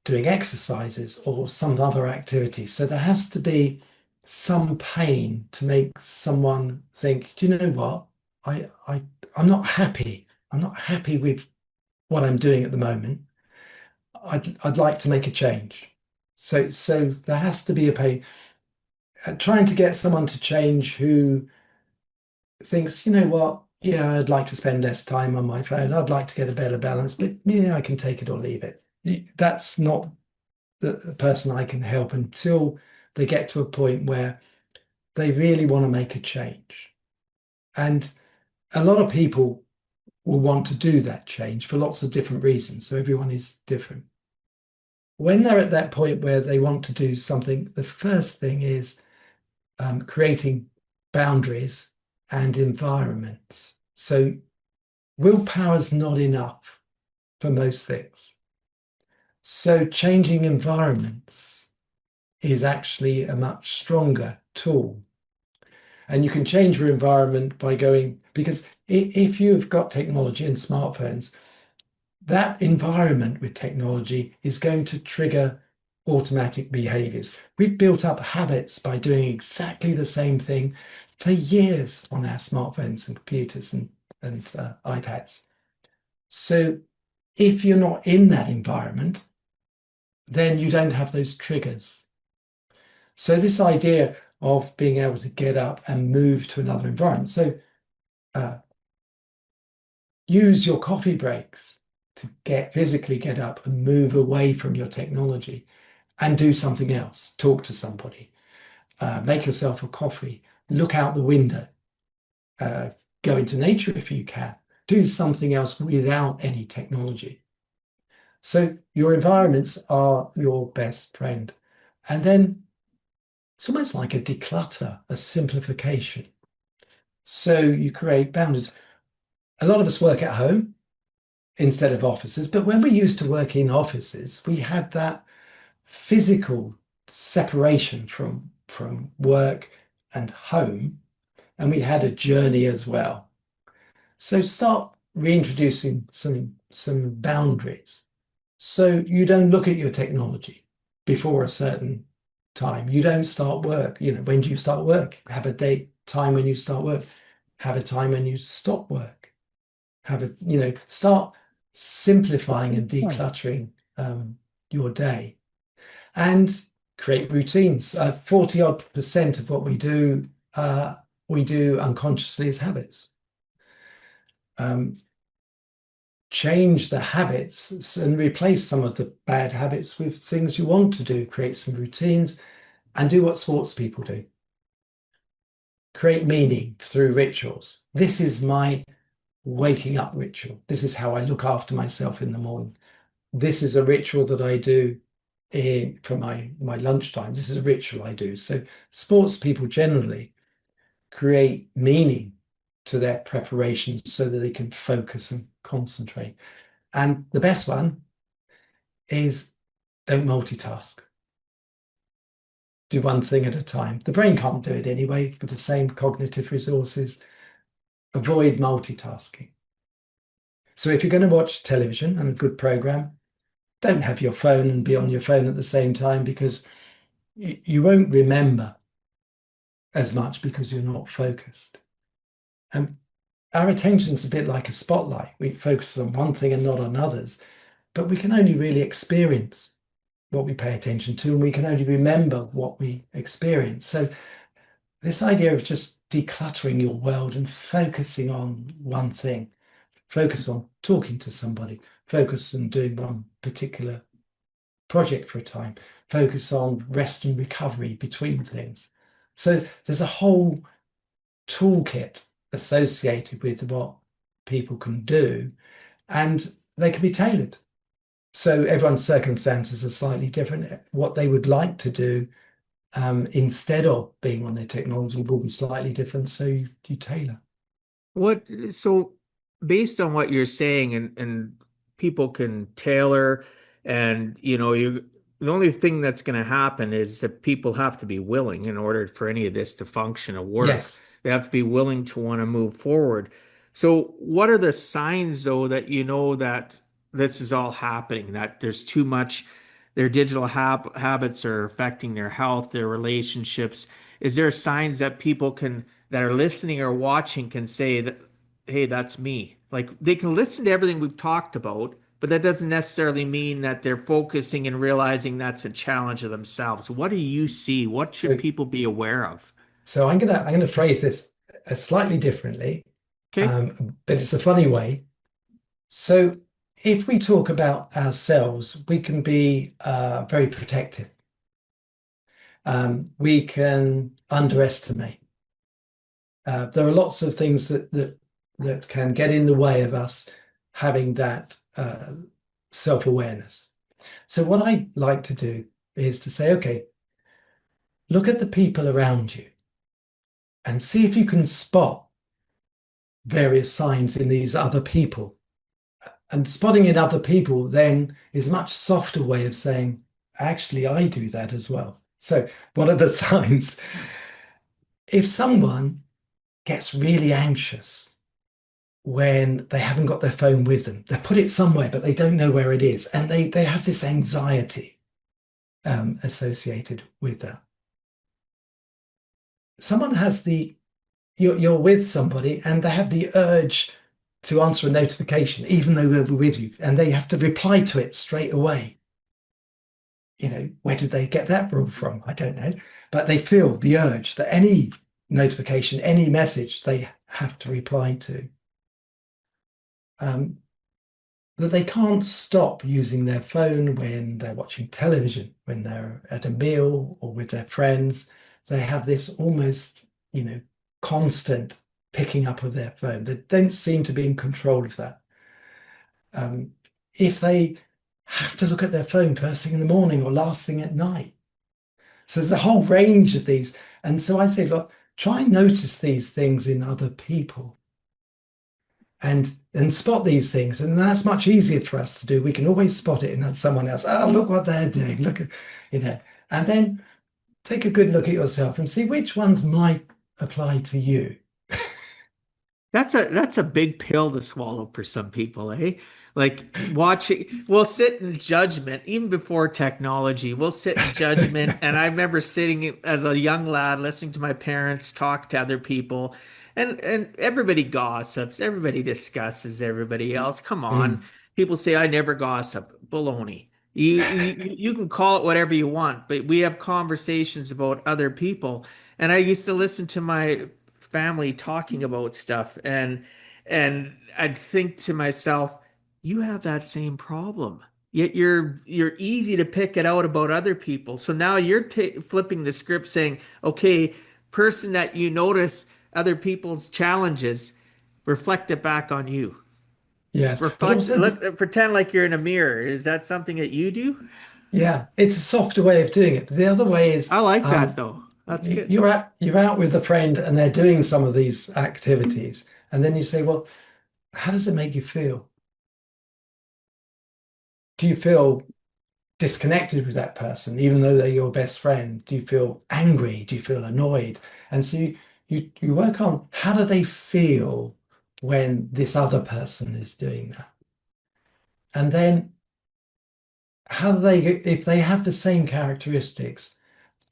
doing exercises or some other activity. So there has to be some pain to make someone think, do you know what? I'm not happy. I'm not happy with what I'm doing at the moment. I'd like to make a change. So there has to be a pain. Trying to get someone to change who thinks, you know what? Yeah, I'd like to spend less time on my phone. I'd like to get a better balance, but yeah, I can take it or leave it. That's not the person I can help until they get to a point where they really want to make a change. And a lot of people will want to do that change for lots of different reasons. So everyone is different. When they're at that point where they want to do something, the first thing is creating boundaries and environments. So willpower's not enough for most things. So changing environments is actually a much stronger tool. And you can change your environment by going, because if you've got technology and smartphones, that environment with technology is going to trigger automatic behaviors. We've built up habits by doing exactly the same thing for years on our smartphones and computers and iPads. So if you're not in that environment, then you don't have those triggers. So this idea of being able to get up and move to another environment. So uh, use your coffee breaks to physically get up and move away from your technology and do something else. Talk to somebody, make yourself a coffee, look out the window, uh, go into nature if you can, do something else without any technology. So your environments are your best friend. And then it's almost like a declutter, a simplification. So you create boundaries. A lot of us work at home. instead of offices. But when we used to work in offices, we had that physical separation from work and home, and we had a journey as well. So start reintroducing some boundaries. So you don't look at your technology before a certain time. You don't start work. When do you start work? Have a time when you start work. Have a time when you stop work. Start simplifying and decluttering your day, and create routines. 40 odd % of what we do unconsciously as habits. Change the habits and replace some of the bad habits with things you want to do. Create some routines and do what sports people do. Create meaning through rituals. This is my waking up ritual. This is how I look after myself in the morning. This is a ritual that I do for my lunchtime. This is a ritual I do. So sports people generally create meaning to their preparations so that they can focus and concentrate. And the best one is don't multitask. Do one thing at a time. The brain can't do it anyway with the same cognitive resources. Avoid multitasking. So if you're going to watch television and a good program, don't have your phone and be on your phone at the same time, because you won't remember as much because you're not focused. And our attention's a bit like a spotlight. We focus on one thing and not on others, but we can only really experience what we pay attention to, and we can only remember what we experience. So this idea of just decluttering your world and focusing on one thing, focus on talking to somebody, focus on doing one particular project for a time, focus on rest and recovery between things. So there's a whole toolkit associated with what people can do, and they can be tailored. So everyone's circumstances are slightly different. What they would like to do instead of being on their technology will be slightly different. So you tailor. So based on what you're saying, and people can tailor, and the only thing that's going to happen is that people have to be willing in order for any of this to function or work. Yes. They have to be willing to want to move forward. So what are the signs, though, that that this is all happening, that there's too much, their digital habits are affecting their health, their relationships? Is there signs that people that are listening or watching can say that, hey, that's me? Like, they can listen to everything we've talked about, but that doesn't necessarily mean that they're focusing and realizing that's a challenge of themselves. What do you see? What should people be aware of? So I'm gonna phrase this slightly differently, Okay. but it's a funny way. So if we talk about ourselves, we can be very protective. We can underestimate. There are lots of things that can get in the way of us having that self-awareness. So what I like to do is to say, okay, look at the people around you and see if you can spot various signs in these other people. And spotting in other people then is a much softer way of saying, actually, I do that as well. So what are the signs? If someone gets really anxious when they haven't got their phone with them, they put it somewhere, but they don't know where it is, and they have this anxiety associated with that. Someone has you're with somebody and they have the urge to answer a notification, even though they're with you, and they have to reply to it straight away. Where did they get that rule from? I don't know. But they feel the urge that any notification, any message they have to reply to. That they can't stop using their phone when they're watching television, when they're at a meal or with their friends. They have this almost, constant picking up of their phone. They don't seem to be in control of that. If they have to look at their phone first thing in the morning or last thing at night. So there's a whole range of these. And so I say, look, try and notice these things in other people. and spot these things. And that's much easier for us to do. We can always spot it in someone else. Oh, look what they're doing. Look at, you know, and then take a good look at yourself and see which ones might apply to you. That's a big pill to swallow for some people, eh? Like watching, we'll sit in judgment even before technology. We'll sit in judgment, and I remember sitting as a young lad listening to my parents talk to other people, and everybody gossips, everybody discusses everybody else. Come on, Mm, people say I never gossip. Baloney. You can call it whatever you want, but we have conversations about other people. And I used to listen to my family talking about stuff and I'd think to myself, you have that same problem. Yet you're easy to pick it out about other people. So now you're flipping the script saying, okay, person that you notice other people's challenges, reflect it back on you. yes, but Reflect, also, pretend like you're in a mirror. Is that something that you do? yeah, it's a softer way of doing it. But the other way is I like that though. That's good. you're out with a friend and they're doing some of these activities, and then you say, well, how does it make you feel? Do you feel disconnected with that person, even though they're your best friend? Do you feel angry? Do you feel annoyed? And so you work on how do they feel when this other person is doing that? And then how do they, if they have the same characteristics,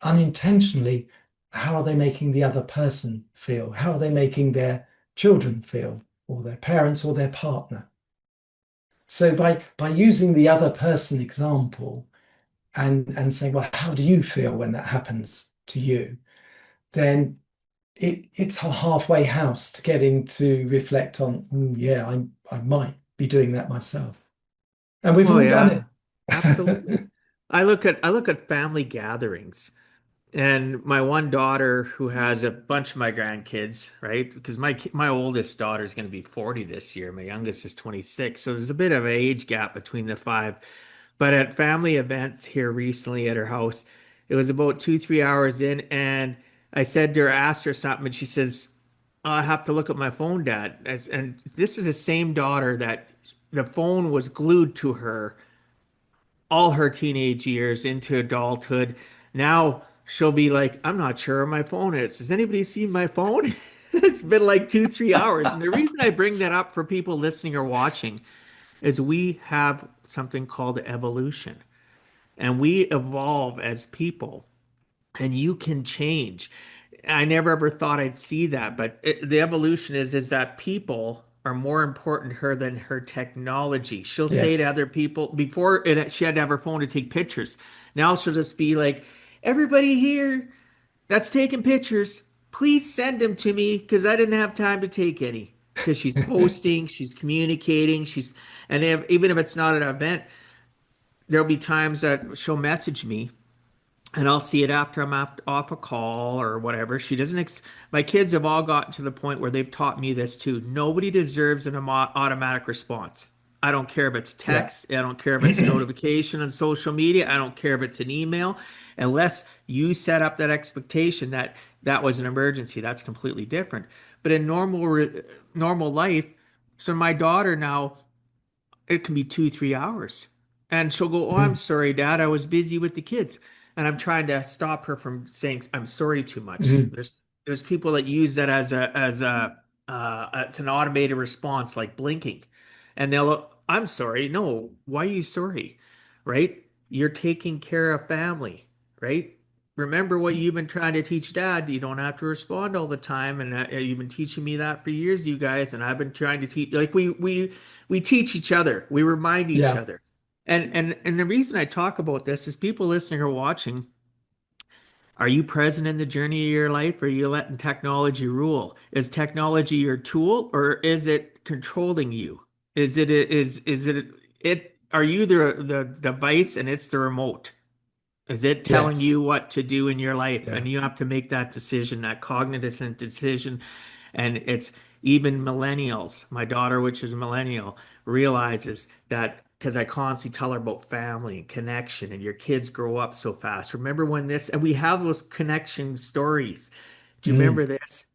unintentionally, how are they making the other person feel? How are they making their children feel, or their parents, or their partner? So by using the other person example and saying, well, how do you feel when that happens to you? Then it's a halfway house to getting to reflect on, yeah, I might be doing that myself. And we've Oh all done yeah, it. absolutely. I look at family gatherings. And my one daughter, who has a bunch of my grandkids, right? Because my oldest daughter is going to be 40 this year. My youngest is 26. So there's a bit of an age gap between the five. But at family events here recently at her house, it was about 2, 3 hours in, and I said to her, asked her something, and she says, "Oh, I have to look at my phone, Dad." And this is the same daughter that the phone was glued to her all her teenage years into adulthood. Now she'll be like, I'm not sure where my phone is. Has anybody seen my phone? It's been like 2, 3 hours. And the reason I bring that up for people listening or watching is we have something called evolution and we evolve as people and you can change. I never ever thought I'd see that, but the evolution is that people are more important to her than her technology. She'll say to Yes. other people before she had to have her phone to take pictures. Now she'll just be like, "Everybody here that's taking pictures, please send them to me because I didn't have time to take any." Because she's posting, she's communicating, even if it's not an event, there'll be times that she'll message me and I'll see it after I'm off a call or whatever. She doesn't. My kids have all gotten to the point where they've taught me this too. Nobody deserves an automatic response. I don't care if it's Yeah. text. I don't care if it's a notification on social media. I don't care if it's an email. Unless you set up that expectation that that was an emergency, that's completely different. But in normal life, so my daughter now it can be 2, 3 hours. And she'll go, "Oh, I'm Mm, sorry, Dad. I was busy with the kids." And I'm trying to stop her from saying I'm sorry too much. mm. There's people that use that as it's an automated response like blinking. And they'll, I'm sorry. No, why are you sorry? Right? You're taking care of family, right? Remember what you've been trying to teach Dad. You don't have to respond all the time, and you've been teaching me that for years, you guys. And I've been trying to teach, like we teach each other, we remind each Yeah. other. And the reason I talk about this is people listening or watching, are you present in the journey of your life or are you letting technology rule? Is technology your tool or is it controlling you? Is it are you the device and it's the remote? Is it telling Yes. you what to do in your life? Yeah. And you have to make that decision, that cognizant decision. And it's even millennials. My daughter, which is a millennial, realizes that because I constantly tell her about family and connection, and your kids grow up so fast. Remember when this, and we have those connection stories. Do you Mm. remember this?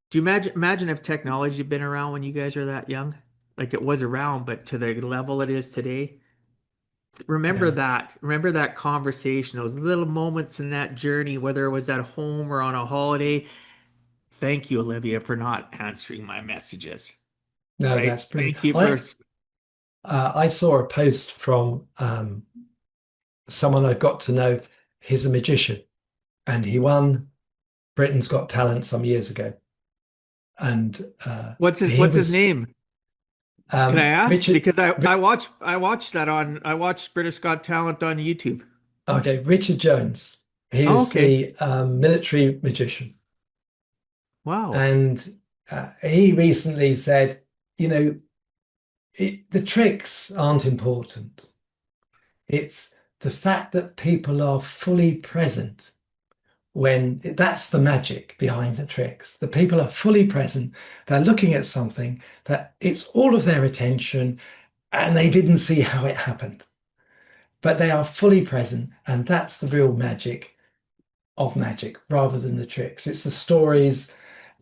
Do you imagine if technology had been around when you guys are that young? like it was around, but to the level it is today. Yeah. Remember that conversation, those little moments in that journey, whether it was at home or on a holiday. Thank you, Olivia, for not answering my messages, No, right? that's brilliant. Thank you for, I saw a post from someone I got to know. He's a magician, and he won Britain's Got Talent some years ago. And he what's his was name? Can I ask? Richard. Because I watched British Got Talent on YouTube. Okay, Richard Jones. He Oh, was okay. the military magician, Wow. and he recently said, you know, the tricks aren't important. It's the fact that people are fully present when that's the magic behind the tricks. The people are fully present. They're looking at something that it's all of their attention, and they didn't see how it happened, but they are fully present, and that's the real magic of magic rather than the tricks. It's the stories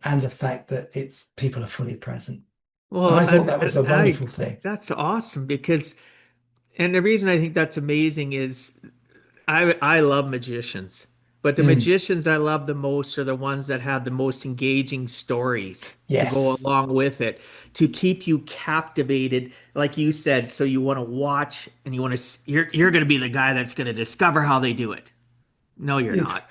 and the fact that it's people are fully present. Well, I thought that was a wonderful thing. that's awesome because, and the reason I think that's amazing is I love magicians, but the Mm, magicians I love the most are the ones that have the most engaging stories to go yes. along with it, to keep you captivated, like you said. So you want to watch and you want to, you're going to be the guy that's going to discover how they do it. No, you're It- not.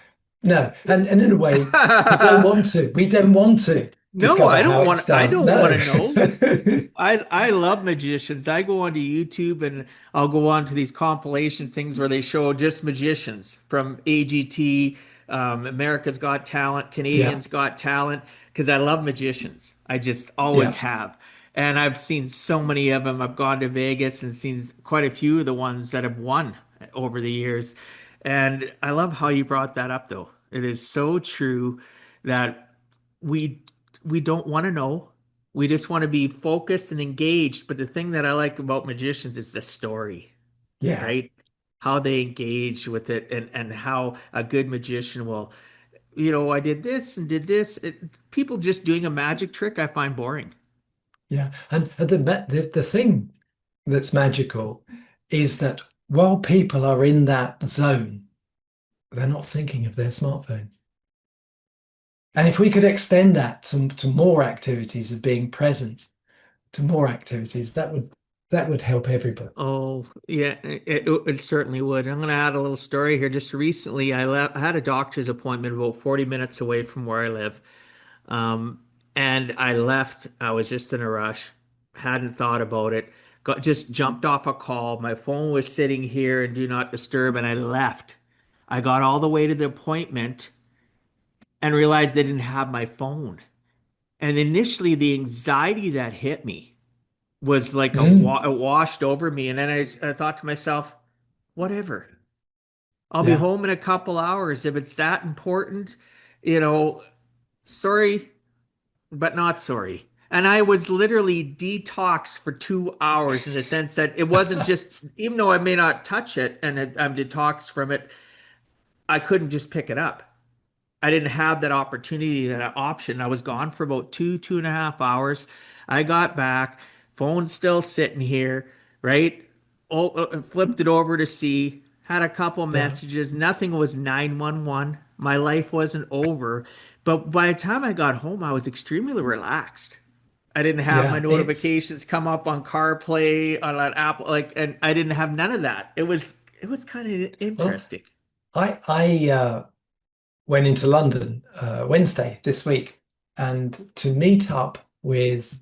no, and in a way, we don't want to. We don't want to No, discover how it's I done. don't want No. to know. I love magicians. I go onto YouTube and I'll go on to these compilation things where they show just magicians from AGT, America's Got Talent, Yeah, Canadians Got Talent, because I love magicians. I just always yeah, have. And I've seen so many of them. I've gone to Vegas and seen quite a few of the ones that have won over the years. And I love how you brought that up, though. It is so true that we we don't want to know. We just want to be focused and engaged. But the thing that I like about magicians is the story, yeah, right? How they engage with it and how a good magician will, you know, I did this and did this. People just doing a magic trick, I find boring. yeah. And the thing that's magical is that while people are in that zone, they're not thinking of their smartphones. And if we could extend that to more activities of being present, to more activities, that would help everybody. Oh, yeah, it certainly would. I'm going to add a little story here. Just recently, I had a doctor's appointment about 40 minutes away from where I live. Um, and I left. I was just in a rush, hadn't thought about it. Just jumped off a call. My phone was sitting here and do not disturb, and I left. I got all the way to the appointment and realized they didn't have my phone. And initially, the anxiety that hit me was like Mm, it washed over me. And then I thought to myself, whatever. I'll be yeah, home in a couple hours. If it's that important, you know, sorry, but not sorry. And I was literally detoxed for 2 hours in the sense that it wasn't just, even though I may not touch it and I'm detoxed from it, I couldn't just pick it up. I didn't have that opportunity, that option. I was gone for about 2.5 hours. I got back, phone's still sitting here, right? Oh, flipped it over to see, had a couple yeah, messages. Nothing was 911. My life wasn't over. But by the time I got home, I was extremely relaxed. I didn't have my yeah. notifications come up on CarPlay on an Apple, like, and I didn't have none of that. It was kind of Well, interesting. I went into London Wednesday this week and to meet up with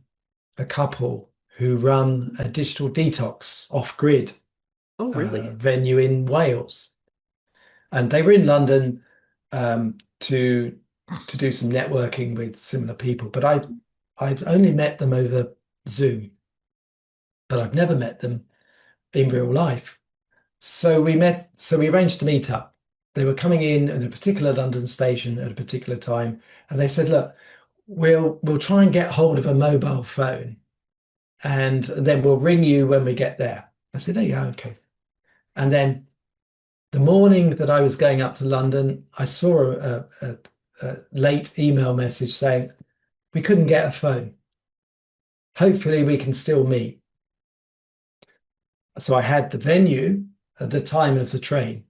a couple who run a digital detox off-grid Oh, really? venue in Wales. And they were in London to do some networking with similar people. But I've only met them over Zoom, but I've never met them in real life. So we arranged to meet up. They were coming in at a particular London station at a particular time, and they said, "Look, we'll try and get hold of a mobile phone, and then we'll ring you when we get there." I said, "Oh yeah, okay." And then the morning that I was going up to London, I saw a late email message saying we couldn't get a phone. hopefully we can still meet. So I had the venue at the time of the train.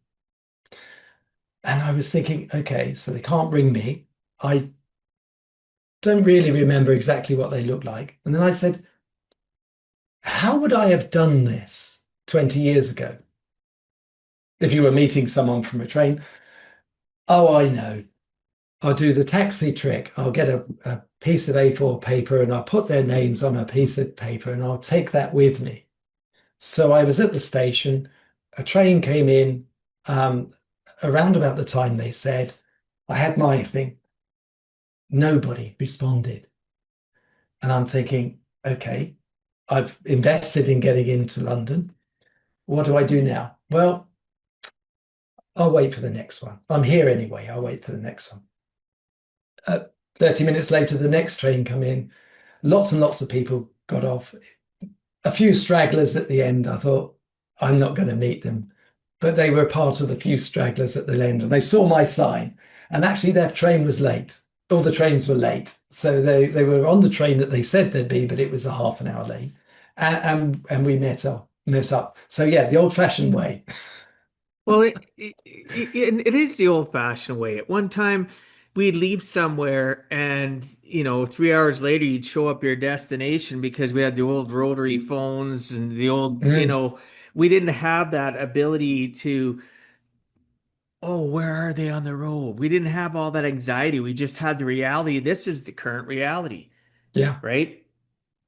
And I was thinking, okay, so they can't ring me. I don't really remember exactly what they look like. And then I said, how would I have done this 20 years ago? If you were meeting someone from a train, oh, I know. I'll do the taxi trick. I'll get a piece of A4 paper and I'll put their names on a piece of paper and I'll take that with me. So I was at the station, a train came in around about the time they said, I had my thing. Nobody responded. And I'm thinking, okay, I've invested in getting into London. What do I do now? Well, I'll wait for the next one. I'm here anyway. I'll wait for the next one. 30 minutes later, the next train come in. Lots and lots of people got off. A few stragglers at the end. I thought, I'm not going to meet them. But they were part of the few stragglers at the end. And they saw my sign. And actually, their train was late. All the trains were late. So they were on the train that they said they'd be, but it was a half an hour late. And we met up. So yeah, the old-fashioned way. Well, it is the old-fashioned way. At one time, we'd leave somewhere, and 3 hours later, you'd show up your destination because we had the old rotary phones and the old, Mm, we didn't have that ability to, oh, where are they on the road? We didn't have all that anxiety. We just had the reality. This is the current reality, yeah. right?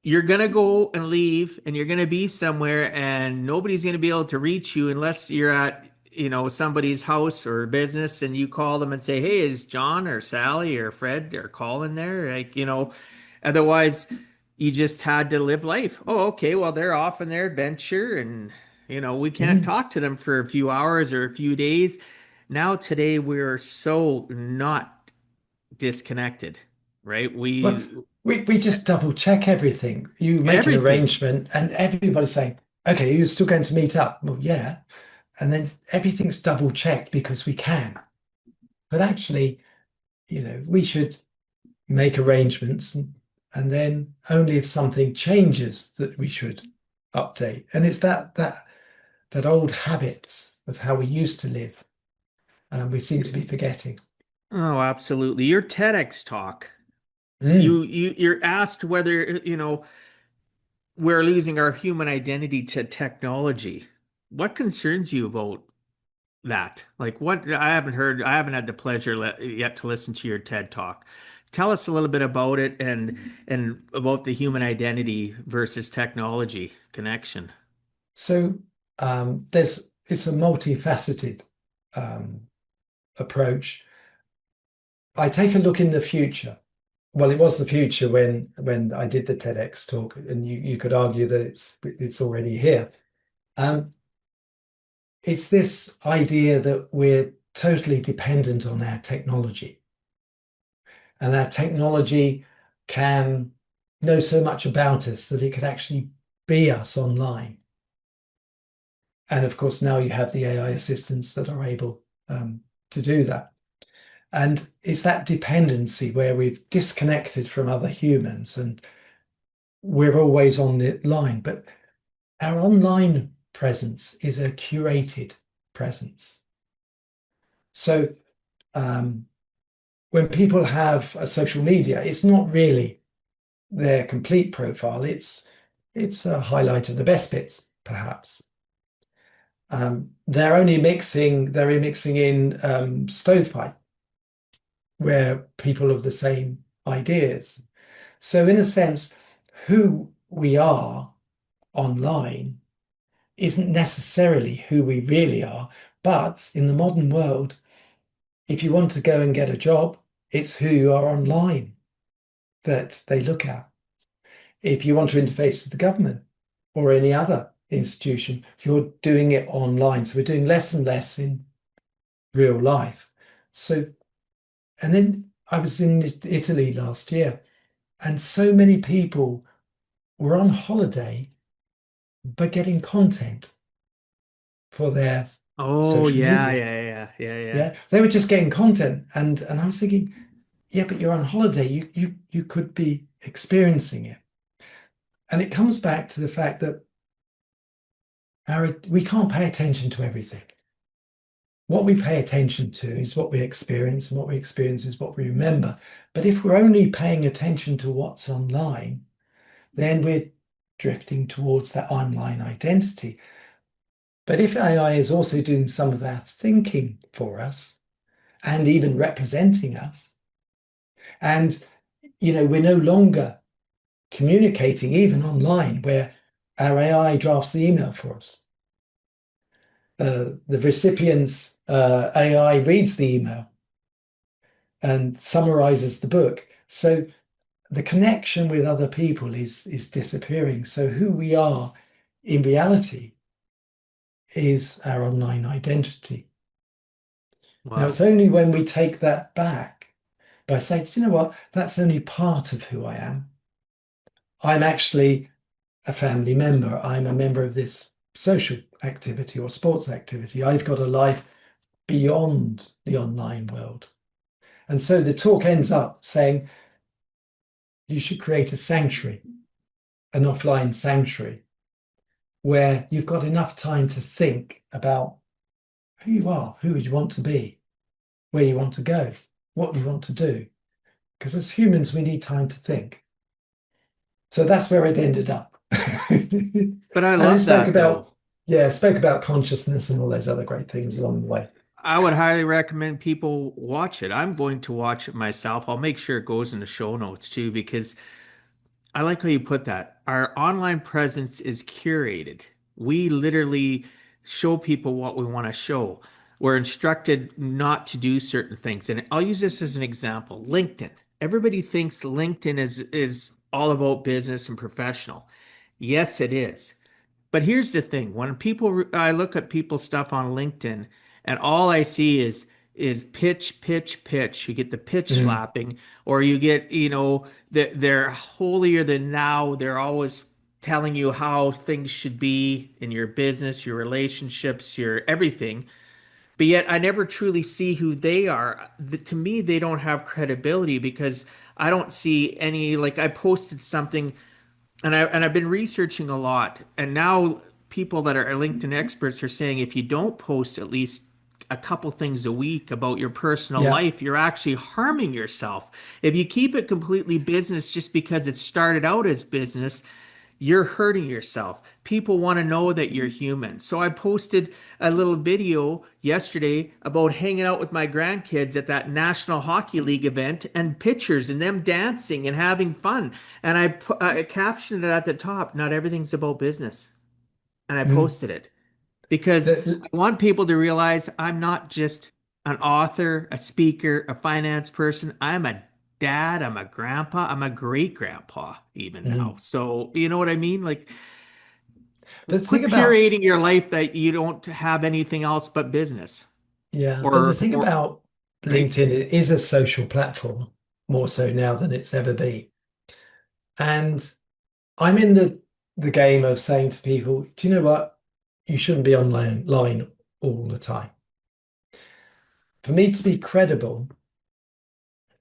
You're gonna go and leave and you're gonna be somewhere and nobody's gonna be able to reach you unless you're at somebody's house or business and you call them and say, hey, is John or Sally or Fred or Colin there, otherwise you just had to live life. Oh, okay, well, they're off on their adventure and we can't Mm. talk to them for a few hours or a few days. Now today we're so not disconnected, right? Well, We we just double check everything. You make an everything. arrangement, and everybody's saying, "Okay, you're still going to meet up." Well, yeah, and then everything's double checked because we can. But actually, we should make arrangements, and then only if something changes that we should update. And it's that old habits of how we used to live, we seem to be forgetting. Oh, absolutely. Your TEDx talk, Mm. you're asked whether, we're losing our human identity to technology. What concerns you about that? Like what I haven't had the pleasure yet to listen to your TED talk. Tell us a little bit about it and about the human identity versus technology connection. So it's a multifaceted um, approach. I take a look in the future. Well, it was the future when I did the TEDx talk, and you could argue that it's already here. Um, it's this idea that we're totally dependent on our technology, and our technology can know so much about us that it could actually be us online. And of course, now you have the AI assistants that are able to do that. And it's that dependency where we've disconnected from other humans and we're always on the line. But our online presence is a curated presence. So um, when people have a social media, it's not really their complete profile. It's a highlight of the best bits, perhaps. They're remixing in stovepipe where people have the same ideas. So, in a sense, who we are online isn't necessarily who we really are. But in the modern world, if you want to go and get a job, it's who you are online that they look at. If you want to interface with the government or any other institution, you're doing it online. So we're doing less and less in real life. So, and then I was in Italy last year, and so many people were on holiday but getting content for their Oh, social yeah, media. yeah, yeah, yeah, yeah. Yeah, they were just getting content, and I was thinking, yeah, but you're on holiday. You could be experiencing it. And it comes back to the fact that we can't pay attention to everything. What we pay attention to is what we experience, and what we experience is what we remember. But if we're only paying attention to what's online, then we're drifting towards that online identity. But if AI is also doing some of our thinking for us and even representing us, and we're no longer communicating even online where our AI drafts the email for us. The recipient's AI reads the email and summarizes the book. So the connection with other people is disappearing. So who we are in reality is our online identity. Now, Wow. it's only when we take that back by saying, "Do you know what? That's only part of who I am. I'm actually a family member. I'm a member of this social activity or sports activity. I've got a life beyond the online world." And so the talk ends up saying you should create a sanctuary, an offline sanctuary, where you've got enough time to think about who you are, who you want to be, where you want to go, what you want to do. Because as humans, we need time to think. So that's where it ended up. But I And it love spoke that about, though. yeah, it spoke about consciousness and all those other great things along the way. I would highly recommend people watch it. I'm going to watch it myself. I'll make sure it goes in the show notes too, because I like how you put that. Our online presence is curated. We literally show people what we want to show. We're instructed not to do certain things. And I'll use this as an example. LinkedIn. Everybody thinks LinkedIn is all about business and professional. Yes, it is. But here's the thing, I look at people's stuff on LinkedIn and all I see is pitch, pitch, pitch. You get the pitch Mm, slapping, or you get, they're holier than now. They're always telling you how things should be in your business, your relationships, your everything. But yet I never truly see who they are. To me, they don't have credibility because I don't see any, like I posted something and I've been researching a lot, and now people that are LinkedIn experts are saying if you don't post at least a couple things a week about your personal yeah. life, you're actually harming yourself. If you keep it completely business just because it started out as business, you're hurting yourself. People want to know that you're human. So I posted a little video yesterday about hanging out with my grandkids at that National Hockey League event and pictures and them dancing and having fun. And I captioned it at the top, not everything's about business. And I Mm. posted it because The, I want people to realize I'm not just an author, a speaker, a finance person. I'm a dad, I'm a grandpa, I'm a great grandpa even now. mm. So, you know what I mean? Like, The quit thing about, curating your life that you don't have anything else but business yeah, but the or, thing about right? LinkedIn, it is a social platform, more so now than it's ever been. And I'm in the game of saying to people, do you know what? You shouldn't be online all the time. For me to be credible,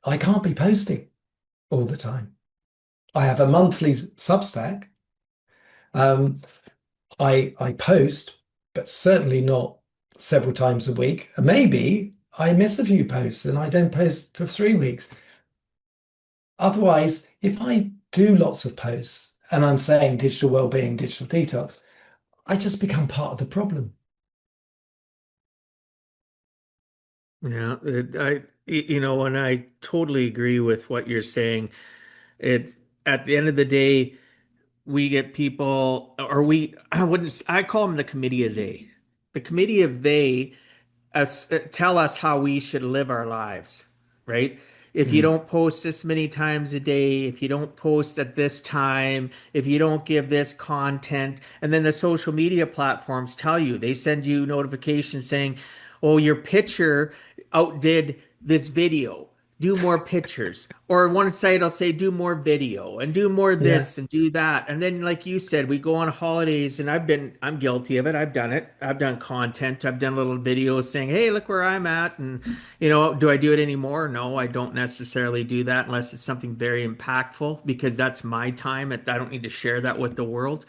I can't be posting all the time. I have a monthly Substack. Um, I post, but certainly not several times a week. Maybe I miss a few posts and I don't post for 3 weeks. Otherwise, if I do lots of posts and I'm saying digital well-being, digital detox, I just become part of the problem. Yeah, and I totally agree with what you're saying. It At the end of the day, we get people, or I call them the committee of they. The committee of they tell us how we should live our lives, right? If you Mm, don't post this many times a day, if you don't post at this time, if you don't give this content, and then the social media platforms tell you, they send you notifications saying, oh, your picture outdid this video. do more pictures. Or one site will say do more video and do more Yeah. this and do that. And then, like you said, we go on holidays, and I'm guilty of it. I've done it. I've done content. I've done little videos saying, hey, look where I'm at. And, do I do it anymore? No, I don't necessarily do that unless it's something very impactful, because that's my time. I don't need to share that with the world.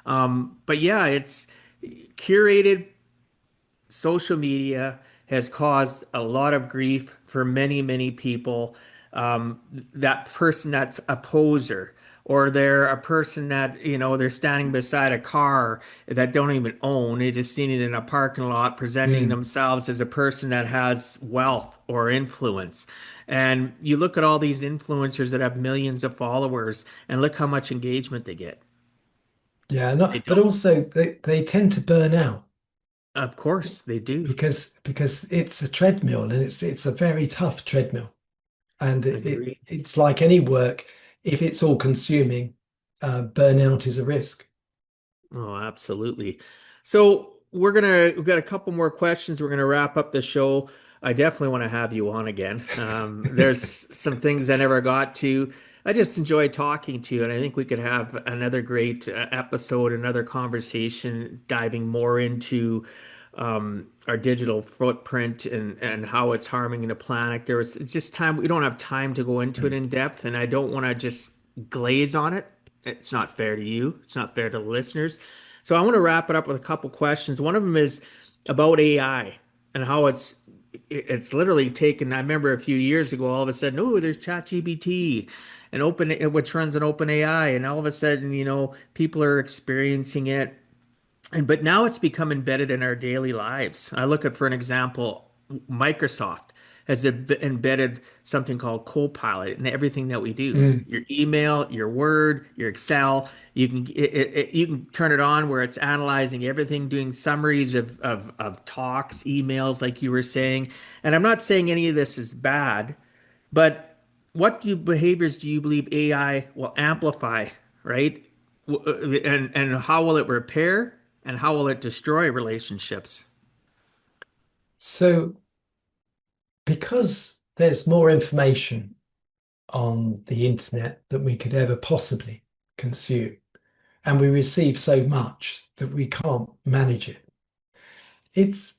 But yeah, it's curated. Social media has caused a lot of grief for many, many people. That person that's a poser, or they're a person that, they're standing beside a car that don't even own. They just seen it in a parking lot, presenting Mm. themselves as a person that has wealth or influence. And you look at all these influencers that have millions of followers, and look how much engagement they get. Yeah, They not, but don't. also they tend to burn out Of course, they do. because it's a treadmill, and it's a very tough treadmill. And Agree. it's like any work, if it's all consuming, burnout is a risk. Oh, absolutely. So we've got a couple more questions. We're gonna wrap up the show. I definitely want to have you on again. There's some things I never got to. I just enjoy talking to you, and I think we could have another great episode, another conversation, diving more into our digital footprint and how it's harming the planet. It's just time. We don't have time to go into it Mm. in depth, and I don't want to just glaze on it. It's not fair to you. It's not fair to the listeners. So I want to wrap it up with a couple questions. One of them is about AI and how it's literally taken. I remember a few years ago, all of a sudden, oh, there's ChatGPT and which runs an open AI, and all of a sudden, people are experiencing it. But now it's become embedded in our daily lives. I look at, for an example, Microsoft has embedded something called Copilot in everything that we do. Mm. Your email, your Word, your Excel. You can turn it on where it's analyzing everything, doing summaries of talks, emails, like you were saying. And I'm not saying any of this is bad, but behaviors do you believe AI will amplify, right? And how will it repair, and how will it destroy relationships? So because there's more information on the internet than we could ever possibly consume, and we receive so much that we can't manage it. It's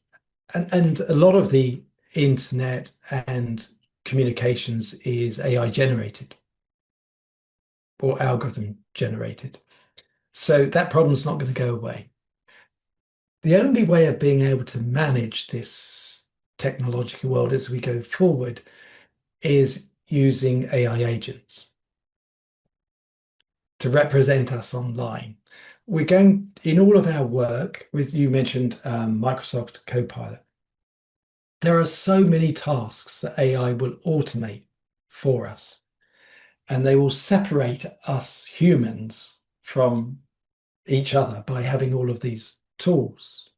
and a lot of the internet and communications is AI generated or algorithm generated. So that problem's not going to go away. The only way of being able to manage this technological world as we go forward is using AI agents to represent us online. We're going in all of our work with, you mentioned Microsoft Copilot. There are so many tasks that AI will automate for us, and they will separate us humans from each other by having all of these tools.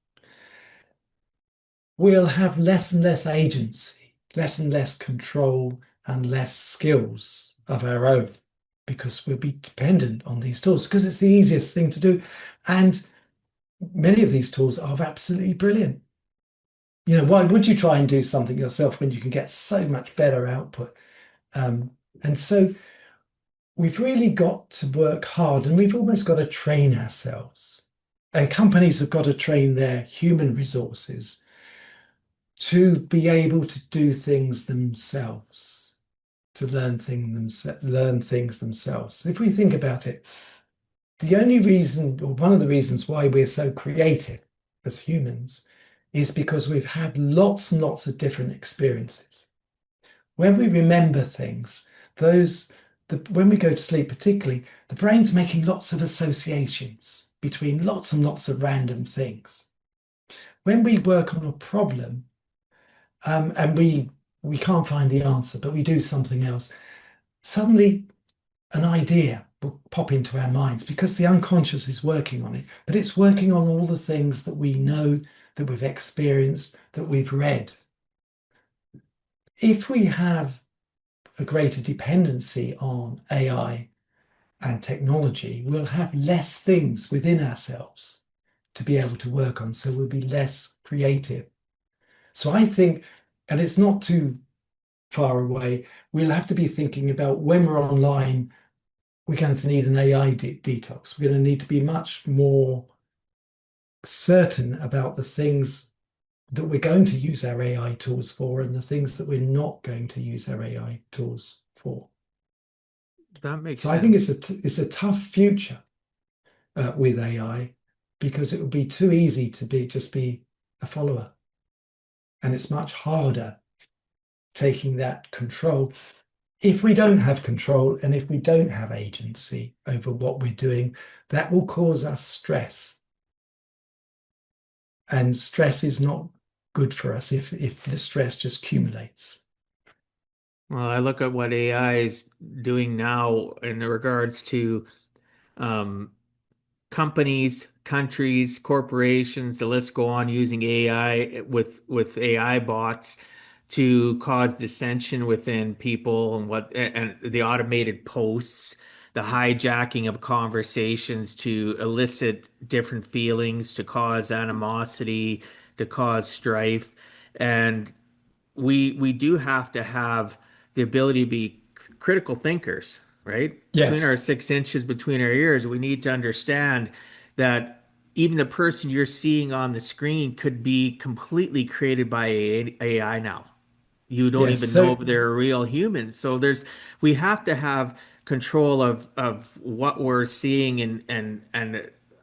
We'll have less and less agency, less and less control, and less skills of our own, because we'll be dependent on these tools because it's the easiest thing to do. And many of these tools are absolutely brilliant. Why would you try and do something yourself when you can get so much better output? And so we've really got to work hard, and we've almost got to train ourselves. And companies have got to train their human resources to be able to do things themselves, to learn things themselves. If we think about it, the only reason, or one of the reasons why we're so creative as humans, is because we've had lots and lots of different experiences. When we remember things, when we go to sleep particularly, the brain's making lots of associations between lots and lots of random things. When we work on a problem, and we can't find the answer, but we do something else, suddenly an idea will pop into our minds because the unconscious is working on it, but it's working on all the things that we know, that we've experienced, that we've read. If we have a greater dependency on AI and technology, we'll have less things within ourselves to be able to work on, so we'll be less creative. So I think, and it's not to far away. We'll have to be thinking about when we're online, we're going to need an AI detox. We're going to need to be much more certain about the things that we're going to use our AI tools for and the things that we're not going to use our AI tools for. That makes So I think sense. it's a tough future with AI because it would be too easy to be a follower, and it's much harder taking that control. If we don't have control and if we don't have agency over what we're doing, that will cause us stress. And stress is not good for us if the stress just accumulates. Well, I look at what AI is doing now in regards to um, companies, countries, corporations, the list go on using AI with AI bots to cause dissension within people and the automated posts, the hijacking of conversations to elicit different feelings, to cause animosity, to cause strife. And we do have to have the ability to be critical thinkers, right? Between our Yes. 6 inches between our ears, we need to understand that even the person you're seeing on the screen could be completely created by AI now. You don't Yes. even know So if they're real humans. So we have to have control of what we're seeing and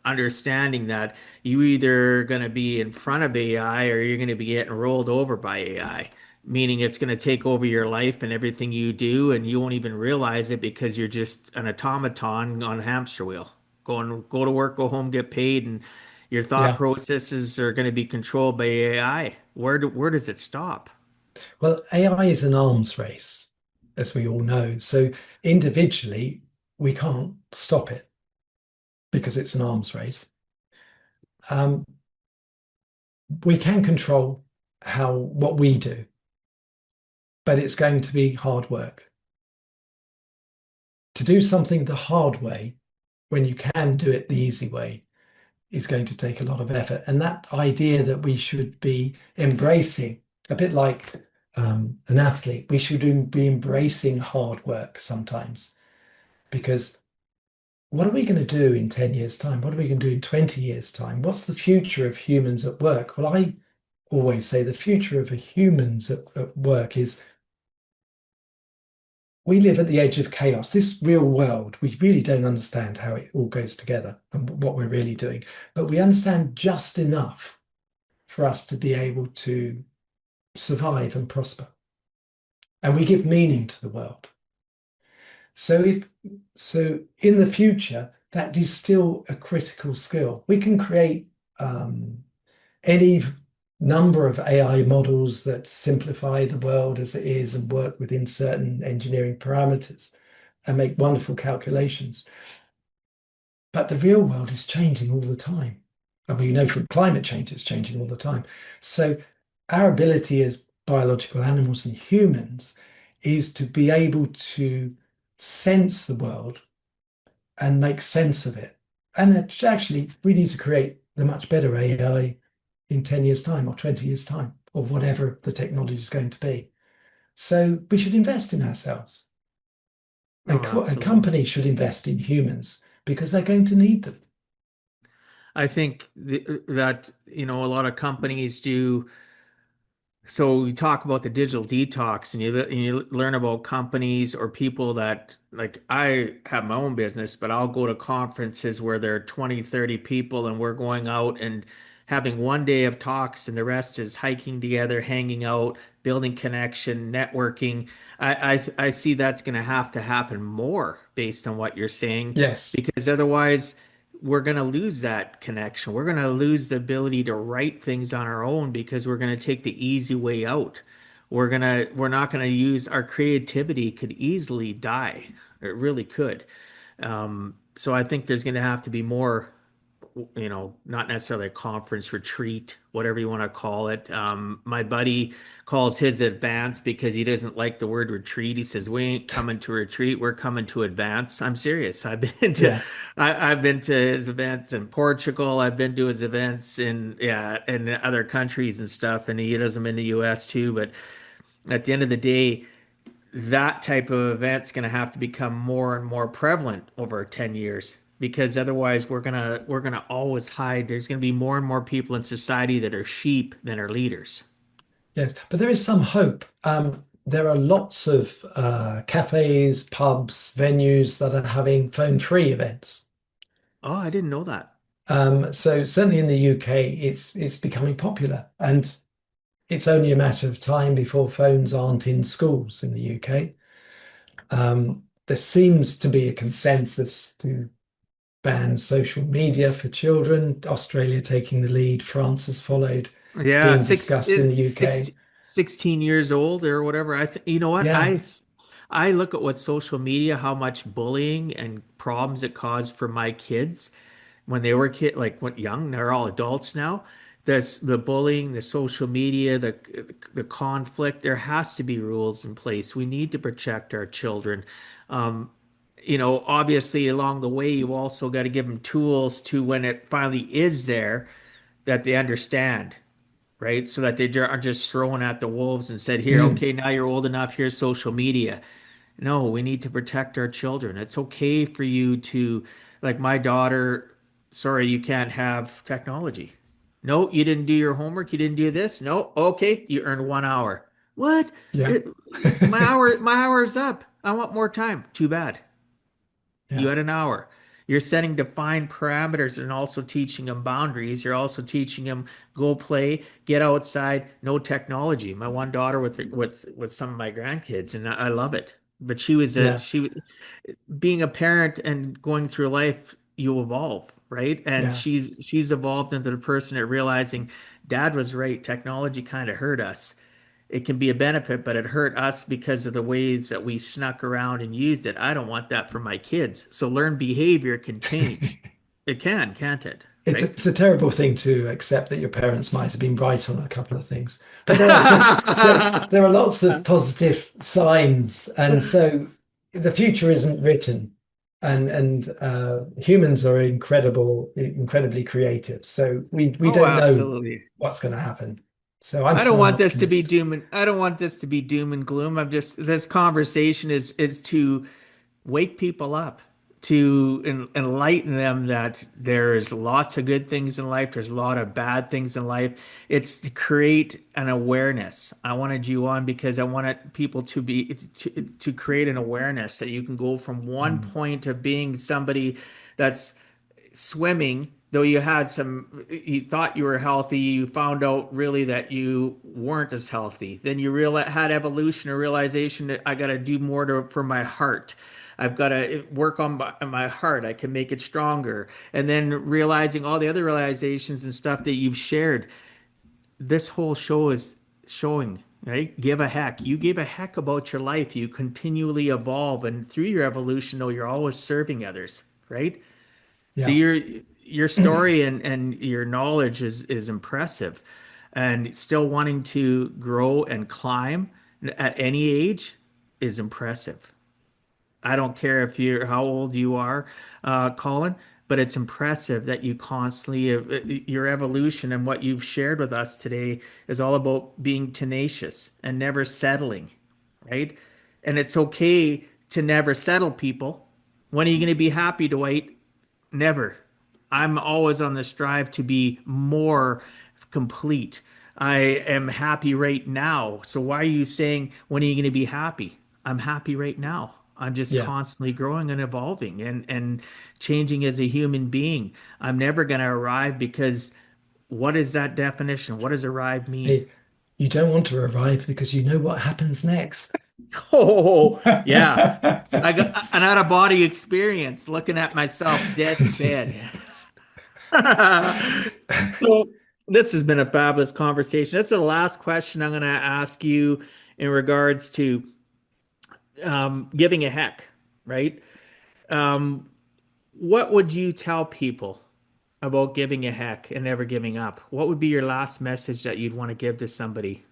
understanding that you either going to be in front of AI or you're going to be getting rolled over by AI, meaning it's going to take over your life and everything you do, and you won't even realize it because you're just an automaton on a hamster wheel. Go to work, go home, get paid, and your thought yeah. processes are going to be controlled by AI. Where does it stop? Well, AI is an arms race, as we all know. So individually, we can't stop it because it's an arms race. Um, we can control how what we do, but it's going to be hard work. To do something the hard way when you can do it the easy way is going to take a lot of effort. And that idea that we should be embracing, a bit like an athlete, we should be embracing hard work sometimes. Because what are we going to do in 10 years' time? What are we going to do in 20 years' time? What's the future of humans at work? Well, I always say the future of humans at work is we live at the edge of chaos. This real world, we really don't understand how it all goes together and what we're really doing, but we understand just enough for us to be able to survive and prosper. And we give meaning to the world. So in the future, that is still a critical skill. We can create any number of AI models that simplify the world as it is and work within certain engineering parameters and make wonderful calculations. But the real world is changing all the time. I mean, you know from climate change, it's changing all the time. So our ability as biological animals and humans is to be able to sense the world and make sense of it. And actually, we need to create the much better AI in 10 years' time or 20 years' time, or whatever the technology is going to be. So we should invest in ourselves. Oh, And absolutely. companies should invest in humans because they're going to need them. I think that, a lot of companies do. So we talk about the digital detox, and you learn about companies or people that, like, I have my own business, but I'll go to conferences where there are 20, 30 people, and we're going out and having one day of talks, and the rest is hiking together, hanging out, building connection, networking. I see that's going to have to happen more based on what you're saying, Yes. because otherwise we're going to lose that connection. We're going to lose the ability to write things on our own because we're going to take the easy way out. We're not going to use our creativity could easily die. It really could. So I think there's going to have to be more, not necessarily a conference retreat, whatever you want to call it. My buddy calls his advance because he doesn't like the word retreat. He says, "We ain't coming to retreat, we're coming to advance." I'm serious. Yeah. I've been to his events in Portugal. I've been to his events in other countries and stuff, and he does them in the US too. But at the end of the day, that type of event's going to have to become more and more prevalent over 10 years because otherwise we're going to always hide. There's going to be more and more people in society that are sheep than are leaders. Yes, but there is some hope. There are lots of cafes, pubs, venues that are having phone-free events. Oh, I didn't know that. So certainly in the UK, it's becoming popular, and it's only a matter of time before phones aren't in schools in the UK. There seems to be a consensus to ban social media for children. Australia taking the lead, France has followed. It's Yeah, being discussed in the UK. 16 years old or whatever. You know what? Yeah, I look at what social media, how much bullying and problems it caused for my kids when they were like when young, they're all adults now. The bullying, the social media, the conflict, there has to be rules in place. We need to protect our children. Um, obviously along the way, you also got to give them tools to when it finally is there that they understand, right? So that aren't just thrown at the wolves and said, here, mm, okay, now you're old enough, here's social media. No, we need to protect our children. It's okay for you to, like my daughter, sorry, you can't have technology. No, you didn't do your homework. You didn't do this. No, okay, you earned 1 hour. What? yeah, It, my hour's up. I want more time. Too bad. You yeah, had an hour. You're setting defined parameters and also teaching them boundaries. You're also teaching them go play, get outside, no technology. My one daughter with some of my grandkids, and I love it. But yeah, she being a parent and going through life, you evolve, right? And yeah. she's evolved into the person at realizing dad was right. Technology kind of hurt us. It can be a benefit, but it hurt us because of the ways that we snuck around and used it. I don't want that for my kids. So learned behavior can change. It can, can't it? Right? It's a terrible thing to accept that your parents might have been right on a couple of things, but there are lots of positive signs, and so the future isn't written, and humans are incredibly creative. So we Oh, don't know absolutely. what's going to happen. So I'm still an optimist. I don't want this to be doom and gloom. I'm just this conversation is to wake people up, to enlighten them that there's lots of good things in life, there's a lot of bad things in life. It's to create an awareness. I wanted you on because I wanted people to create an awareness that you can go from one Mm. point of being somebody that's swimming, though you thought you were healthy, you found out really that you weren't as healthy. Then you had evolution or realization that I got to do more for my heart. I've got to work on my heart. I can make it stronger. And then realizing all the other realizations and stuff that you've shared. This whole show is showing, right? Give a heck. You give a heck about your life. You continually evolve. And through your evolution, though, you're always serving others, right? So Yeah. your story and your knowledge is impressive, and still wanting to grow and climb at any age is impressive. I don't care if you're how old you are, Colin, but it's impressive that you constantly your evolution and what you've shared with us today is all about being tenacious and never settling, right? And it's okay to never settle, people. When are you going to be happy, Dwight? Never. I'm always on the strive to be more complete. I am happy right now. So why are you saying when are you going to be happy? I'm happy right now. I'm just Yeah. constantly growing and evolving and changing as a human being. I'm never going to arrive because what is that definition? What does arrive mean? Hey, you don't want to arrive because you know what happens next. Oh, yeah. I got an out of body experience looking at myself dead in bed. So this has been a fabulous conversation. This is the last question I'm going to ask you in regards to giving a heck, right? Um, what would you tell people about giving a heck and never giving up? What would be your last message that you'd want to give to somebody?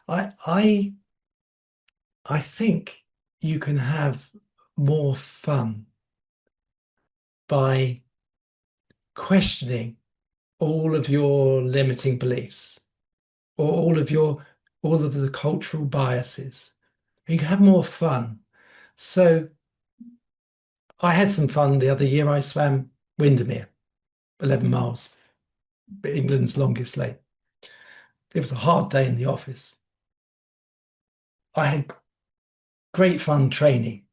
I I I think you can have more fun by questioning all of your limiting beliefs or all of the cultural biases. You can have more fun. So I had some fun the other year. I swam Windermere, 11 miles, England's longest lake. It was a hard day in the office. I had great fun training.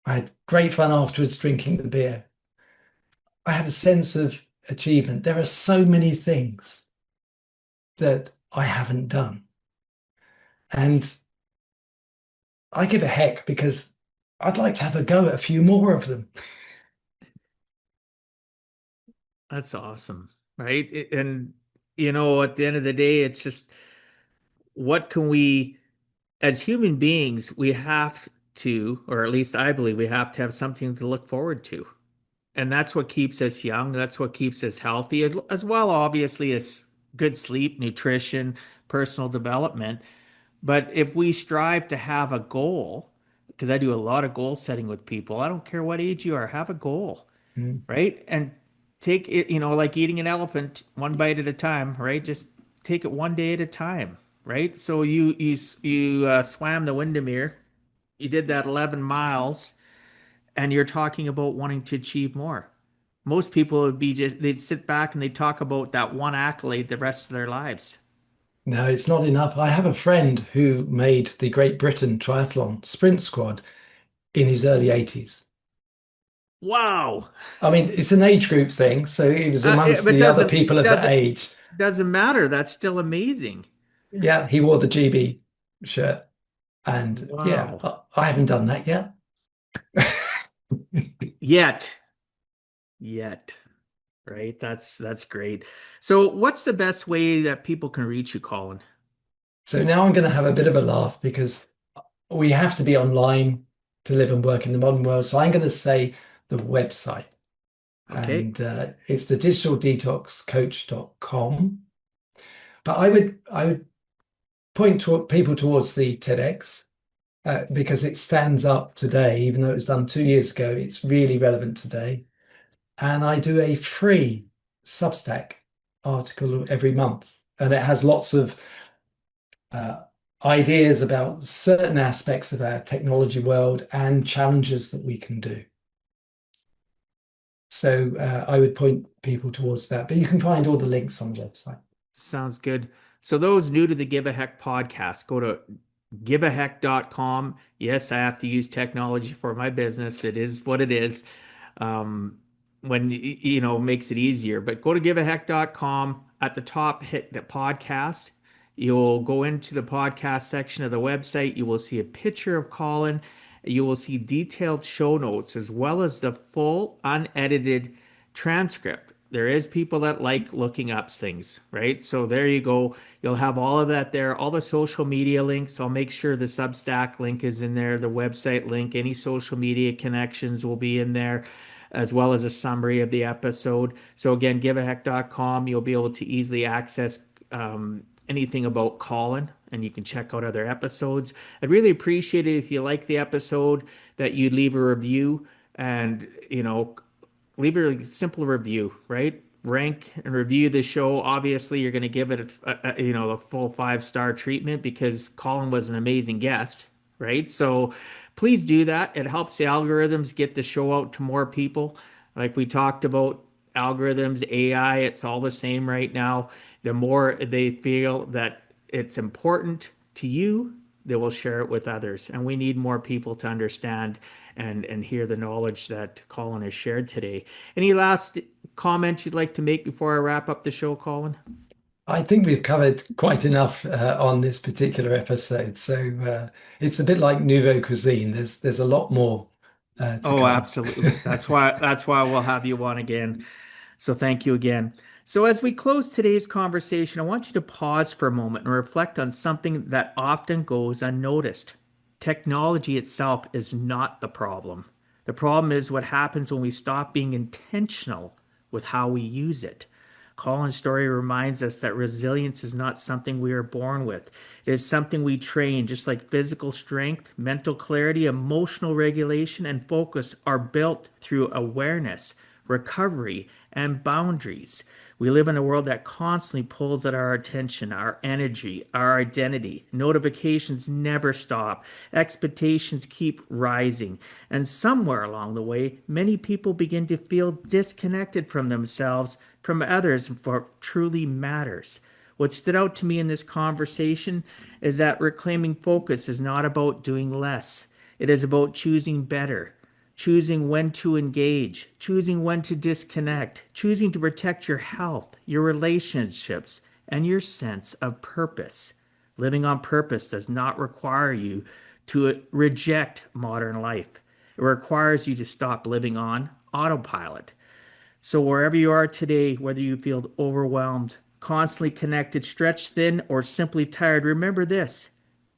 I had great fun afterwards drinking the beer. I had a sense of achievement. There are so many things that I haven't done. And I give a heck because I'd like to have a go at a few more of them. That's awesome, right? And at the end of the day, it's just what can we, as human beings, we have to, or at least I believe we have to have something to look forward to. And that's what keeps us young. That's what keeps us healthy, as well, obviously, as good sleep, nutrition, personal development. But if we strive to have a goal, because I do a lot of goal setting with people, I don't care what age you are, have a goal, Mm. right? And take it, like eating an elephant one bite at a time, right? Just take it one day at a time, right? So you swam the Windermere, you did that 11 miles, and you're talking about wanting to achieve more. Most people would be just they'd sit back and they'd talk about that one accolade the rest of their lives. No, it's not enough. I have a friend who made the Great Britain Triathlon sprint squad in his early 80s. Wow. I mean, it's an age group thing, so he was amongst But the other doesn't people of that doesn't age. doesn't matter. That's still amazing. Yeah, he wore the GB shirt. And yeah, Wow. I haven't done that yet. Yet. Yet. Right? That's great. So what's the best way that people can reach you, Colin? So now I'm going to have a bit of a laugh because we have to be online to live and work in the modern world. So I'm going to say the website, Okay. and it's the digitaldetoxcoach.com. But I would point to people towards the TEDx because it stands up today, even though it was done 2 years ago. It's really relevant today. And I do a free Substack article every month, and it has lots of uh, ideas about certain aspects of our technology world and challenges that we can do. So I would point people towards that, but you can find all the links on the website. Sounds good. So those new to the Give a Heck podcast, go to giveaheck.com. Yes, I have to use technology for my business. It is what it is. Um, when makes it easier. But go to giveaheck.com. At the top, hit the podcast. You'll go into the podcast section of the website. You will see a picture of Colin. You will see detailed show notes as well as the full unedited transcript. There is people that like looking up things, right? So there you go. You'll have all of that there, all the social media links. I'll make sure the Substack link is in there, the website link, any social media connections will be in there, as well as a summary of the episode. So again, giveaheck.com, you'll be able to easily access anything about Colin, and you can check out other episodes. I'd really appreciate it if you like the episode that you leave a review and, leave a simple review, right? Rank and review the show. Obviously, you're going to give it a full 5-star treatment because Colin was an amazing guest, right? So please do that. It helps the algorithms get the show out to more people. Like we talked about, algorithms, AI, it's all the same right now. The more they feel that it's important to you, they will share it with others. And we need more people to understand and hear the knowledge that Colin has shared today. Any last comments you'd like to make before I wrap up the show, Colin? I think we've covered quite enough on this particular episode. So it's a bit like nouveau cuisine. There's a lot more to Oh, come. absolutely. That's why we'll have you on again. So thank you again. So as we close today's conversation, I want you to pause for a moment and reflect on something that often goes unnoticed. Technology itself is not the problem. The problem is what happens when we stop being intentional with how we use it. Colin's story reminds us that resilience is not something we are born with. It is something we train, just like physical strength, mental clarity, emotional regulation, and focus are built through awareness, recovery, and boundaries. We live in a world that constantly pulls at our attention, our energy, our identity. Notifications never stop. Expectations keep rising. And somewhere along the way, many people begin to feel disconnected from themselves, from others, and what truly matters. What stood out to me in this conversation is that reclaiming focus is not about doing less. It is about choosing better, choosing when to engage, choosing when to disconnect, choosing to protect your health, your relationships, and your sense of purpose. Living on purpose does not require you to reject modern life. It requires you to stop living on autopilot. So wherever you are today, whether you feel overwhelmed, constantly connected, stretched thin, or simply tired, remember this: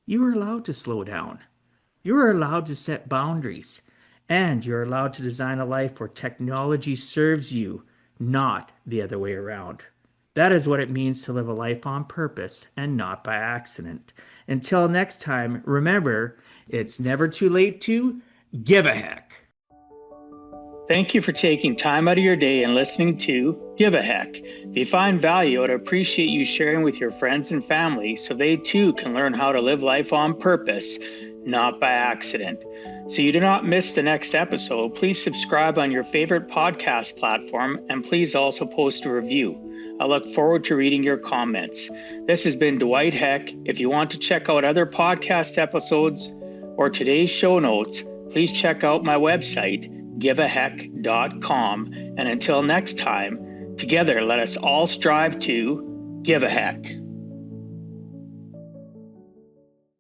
you are allowed to slow down. You are allowed to set boundaries. And you're allowed to design a life where technology serves you, not the other way around. That is what it means to live a life on purpose and not by accident. Until next time, remember, it's never too late to give a heck. Thank you for taking time out of your day and listening to Give a Heck. If you find value, I'd appreciate you sharing with your friends and family so they too can learn how to live life on purpose, not by accident. So you do not miss the next episode, please subscribe on your favorite podcast platform and please also post a review. I look forward to reading your comments. This has been Dwight Heck. If you want to check out other podcast episodes or today's show notes, please check out my website, giveaheck.com. And until next time, together let us all strive to give a heck.